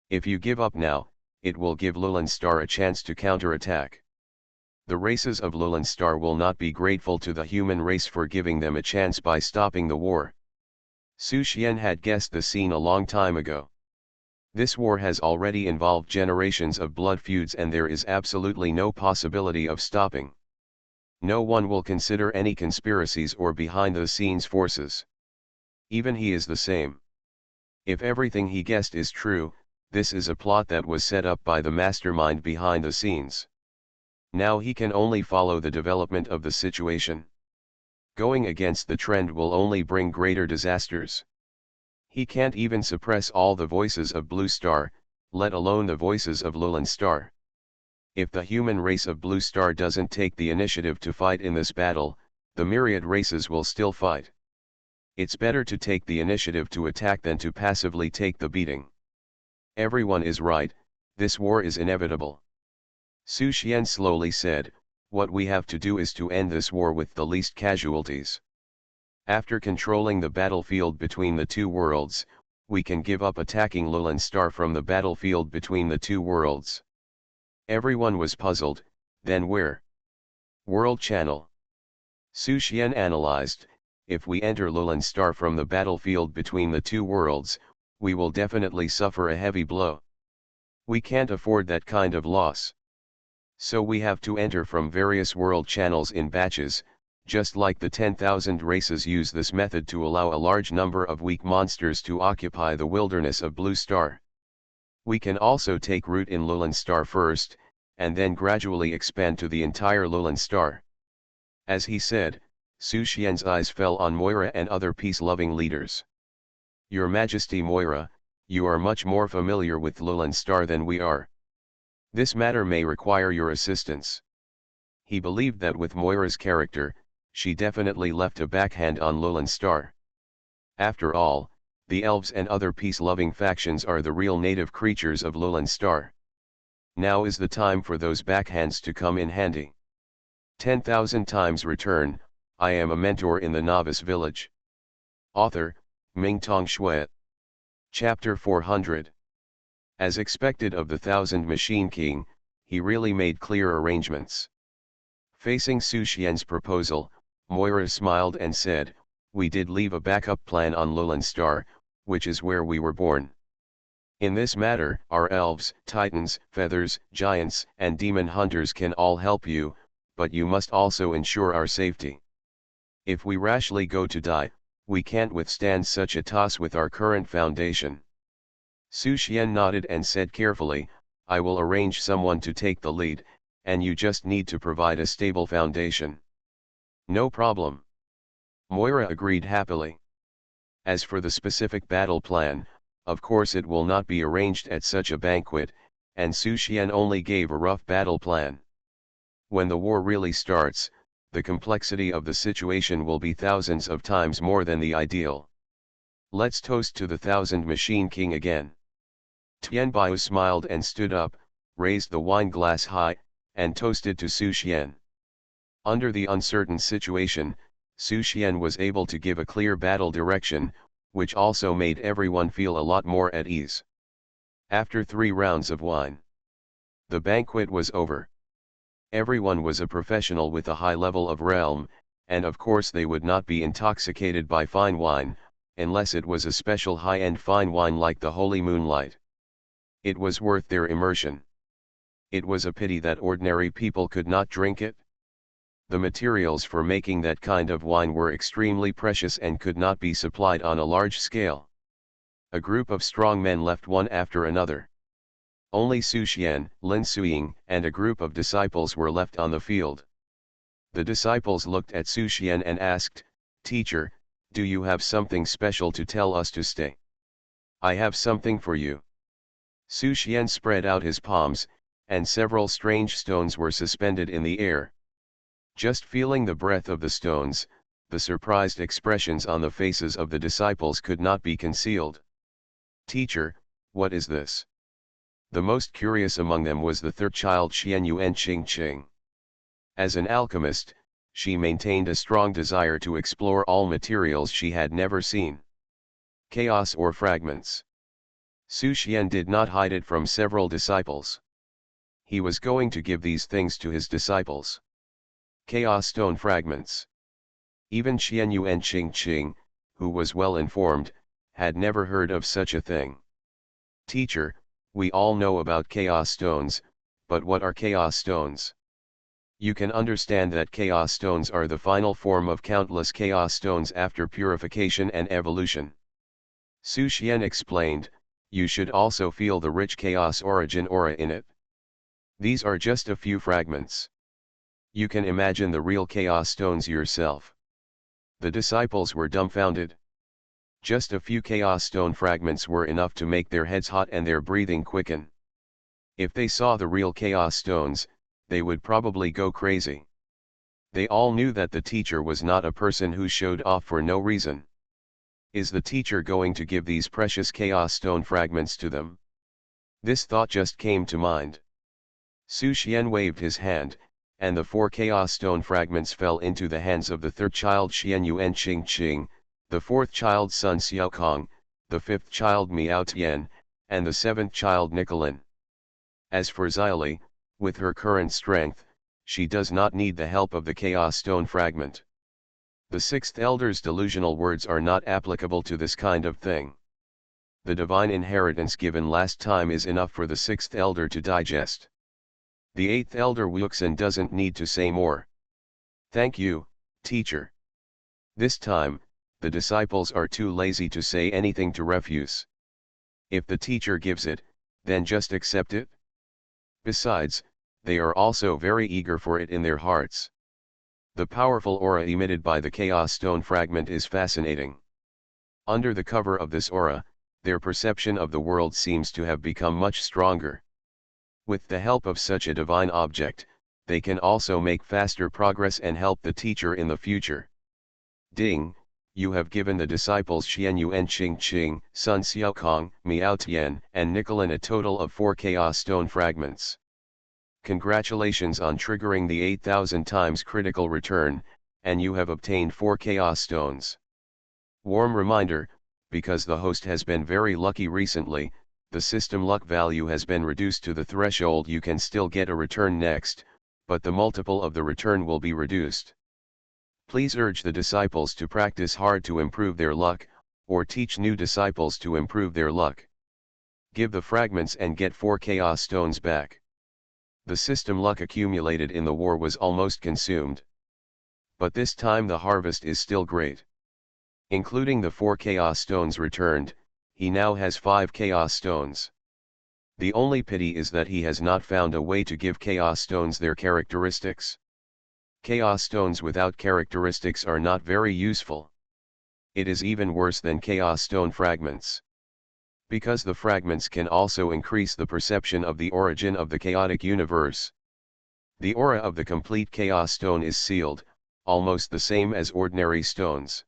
If you give up now, it will give Lulan Star a chance to counterattack. The races of Lulan Star will not be grateful to the human race for giving them a chance by stopping the war. Su Xian had guessed the scene a long time ago. This war has already involved generations of blood feuds and there is absolutely no possibility of stopping. No one will consider any conspiracies or behind-the-scenes forces. Even he is the same. If everything he guessed is true, this is a plot that was set up by the mastermind behind the scenes. Now he can only follow the development of the situation. Going against the trend will only bring greater disasters. He can't even suppress all the voices of Blue Star, let alone the voices of Lulan Star. If the human race of Blue Star doesn't take the initiative to fight in this battle, the myriad races will still fight. It's better to take the initiative to attack than to passively take the beating. Everyone is right, this war is inevitable. Su Xian slowly said, what we have to do is to end this war with the least casualties. After controlling the battlefield between the two worlds, we can give up attacking Lulan Star from the battlefield between the two worlds. Everyone was puzzled, then where? World Channel. Su Xian analyzed, if we enter Lulan Star from the battlefield between the two worlds, we will definitely suffer a heavy blow. We can't afford that kind of loss. So we have to enter from various world channels in batches, just like the 10,000 races use this method to allow a large number of weak monsters to occupy the wilderness of Blue Star. We can also take root in Lulan Star first, and then gradually expand to the entire Lulan Star. As he said, Su Xian's eyes fell on Moira and other peace-loving leaders. Your Majesty Moira, you are much more familiar with Lulan Star than we are. This matter may require your assistance. He believed that with Moira's character, she definitely left a backhand on Lulan Star. After all, the elves and other peace-loving factions are the real native creatures of Lulan Star. Now is the time for those backhands to come in handy. 10,000 times return, I am a mentor in the Novice Village. Author, Mingtong Shui. Chapter 400. As expected of the Thousand Machine King, he really made clear arrangements. Facing Su Xian's proposal, Moira smiled and said, "We did leave a backup plan on Lulan Star, which is where we were born. In this matter, our elves, titans, feathers, giants, and demon hunters can all help you, but you must also ensure our safety. If we rashly go to die, we can't withstand such a toss with our current foundation." Su Xian nodded and said carefully, "I will arrange someone to take the lead, and you just need to provide a stable foundation." "No problem." Moira agreed happily. As for the specific battle plan, of course it will not be arranged at such a banquet, and Su Xian only gave a rough battle plan. When the war really starts, the complexity of the situation will be thousands of times more than the ideal. "Let's toast to the Thousand Machine King again." Tian Biao smiled and stood up, raised the wine glass high, and toasted to Su Xian. Under the uncertain situation, Su Xian was able to give a clear battle direction, which also made everyone feel a lot more at ease. After 3 rounds of wine, the banquet was over. Everyone was a professional with a high level of realm, and of course they would not be intoxicated by fine wine, unless it was a special high-end fine wine like the Holy Moonlight. It was worth their immersion. It was a pity that ordinary people could not drink it. The materials for making that kind of wine were extremely precious and could not be supplied on a large scale. A group of strong men left one after another. Only Su Xian, Lin Suiying, and a group of disciples were left on the field. The disciples looked at Su Xian and asked, "Teacher, do you have something special to tell us to stay?" "I have something for you." Su Xian spread out his palms, and several strange stones were suspended in the air. Just feeling the breath of the stones, the surprised expressions on the faces of the disciples could not be concealed. "Teacher, what is this?" The most curious among them was the third child Xian Yuan Qingqing. As an alchemist, she maintained a strong desire to explore all materials she had never seen. Chaos or fragments. Su Xian did not hide it from several disciples. He was going to give these things to his disciples. Chaos stone fragments. Even Xian Yuan Qingqing, who was well informed, had never heard of such a thing. "Teacher, we all know about chaos stones, but what are chaos stones?" "You can understand that chaos stones are the final form of countless chaos stones after purification and evolution." Su Xian explained, "You should also feel the rich chaos origin aura in it. These are just a few fragments. You can imagine the real chaos stones yourself." The disciples were dumbfounded. Just a few chaos stone fragments were enough to make their heads hot and their breathing quicken. If they saw the real chaos stones, they would probably go crazy. They all knew that the teacher was not a person who showed off for no reason. Is the teacher going to give these precious chaos stone fragments to them? This thought just came to mind. Su Xian waved his hand, and the 4 chaos stone fragments fell into the hands of the third child Xian Yuan Qingqing, the 4th child Sun Xiaokong, the 5th child Miao Tian, and the 7th child Nicolin. As for Xyli, with her current strength, she does not need the help of the chaos stone fragment. The 6th elder's delusional words are not applicable to this kind of thing. The divine inheritance given last time is enough for the 6th elder to digest. The 8th elder Wuxin doesn't need to say more. "Thank you, teacher." This time, the disciples are too lazy to say anything to refuse. If the teacher gives it, then just accept it. Besides, they are also very eager for it in their hearts. The powerful aura emitted by the Chaos Stone fragment is fascinating. Under the cover of this aura, their perception of the world seems to have become much stronger. With the help of such a divine object, they can also make faster progress and help the teacher in the future. Ding, you have given the disciples Xianyuan Qingqing, Sun Xiaokong, Miao Tian, and Nicolin a total of 4 Chaos Stone fragments. Congratulations on triggering the 8,000 times critical return, and you have obtained 4 Chaos Stones. Warm reminder, because the host has been very lucky recently, the system luck value has been reduced to the threshold. You can still get a return next, but the multiple of the return will be reduced. Please urge the disciples to practice hard to improve their luck, or teach new disciples to improve their luck. Give the fragments and get 4 Chaos Stones back. The system luck accumulated in the war was almost consumed. But this time the harvest is still great. Including the 4 Chaos Stones returned, he now has 5 Chaos Stones. The only pity is that he has not found a way to give Chaos Stones their characteristics. Chaos Stones without characteristics are not very useful. It is even worse than Chaos Stone fragments. Because the fragments can also increase the perception of the origin of the chaotic universe. The aura of the complete Chaos Stone is sealed, almost the same as ordinary stones.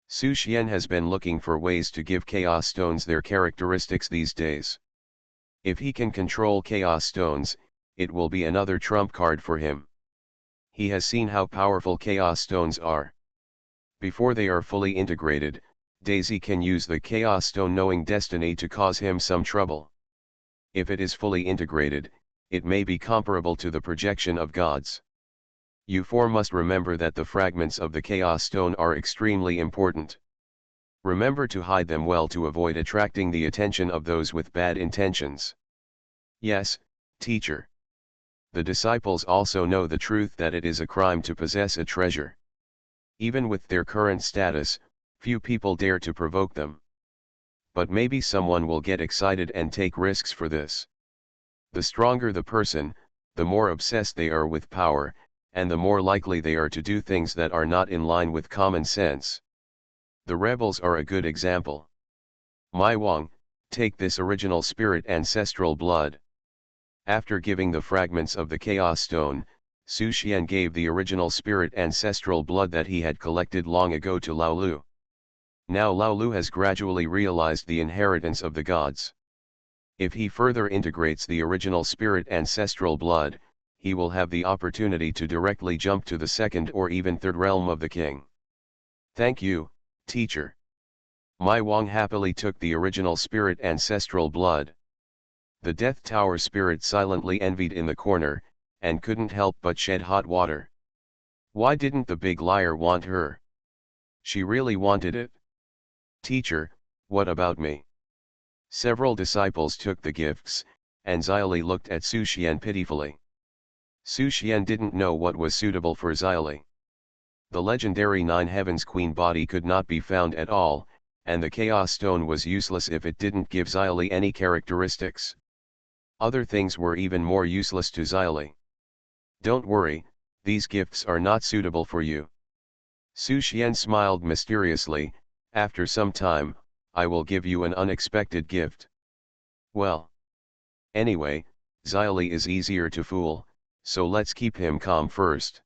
Su Xian has been looking for ways to give Chaos Stones their characteristics these days. If he can control Chaos Stones, it will be another trump card for him. He has seen how powerful Chaos Stones are. Before they are fully integrated, Daisy can use the Chaos Stone knowing destiny to cause him some trouble. If it is fully integrated, it may be comparable to the projection of gods. You 4 must remember that the fragments of the Chaos Stone are extremely important. Remember to hide them well to avoid attracting the attention of those with bad intentions. Yes, teacher. The disciples also know the truth that it is a crime to possess a treasure. Even with their current status, few people dare to provoke them. But maybe someone will get excited and take risks for this. The stronger the person, the more obsessed they are with power, and the more likely they are to do things that are not in line with common sense. The rebels are a good example. Mai Wang, take this original spirit ancestral blood. After giving the fragments of the Chaos Stone, Su Xian gave the original spirit ancestral blood that he had collected long ago to Lao Lu. Now Lao Lu has gradually realized the inheritance of the gods. If he further integrates the original spirit ancestral blood, he will have the opportunity to directly jump to the second or even third realm of the king. Thank you, teacher. Mai Wang happily took the original spirit ancestral blood. The Death Tower spirit silently envied in the corner, and couldn't help but shed hot water. Why didn't the big liar want her? She really wanted it. Teacher, what about me? Several disciples took the gifts, and Xyli looked at Su Xian pitifully. Su Xian didn't know what was suitable for Xyli. The legendary Nine Heavens Queen body could not be found at all, and the Chaos Stone was useless if it didn't give Xyli any characteristics. Other things were even more useless to Xyli. Don't worry, these gifts are not suitable for you. Su Xian smiled mysteriously. After some time, I will give you an unexpected gift. Well. Anyway, Xyli is easier to fool, so let's keep him calm first.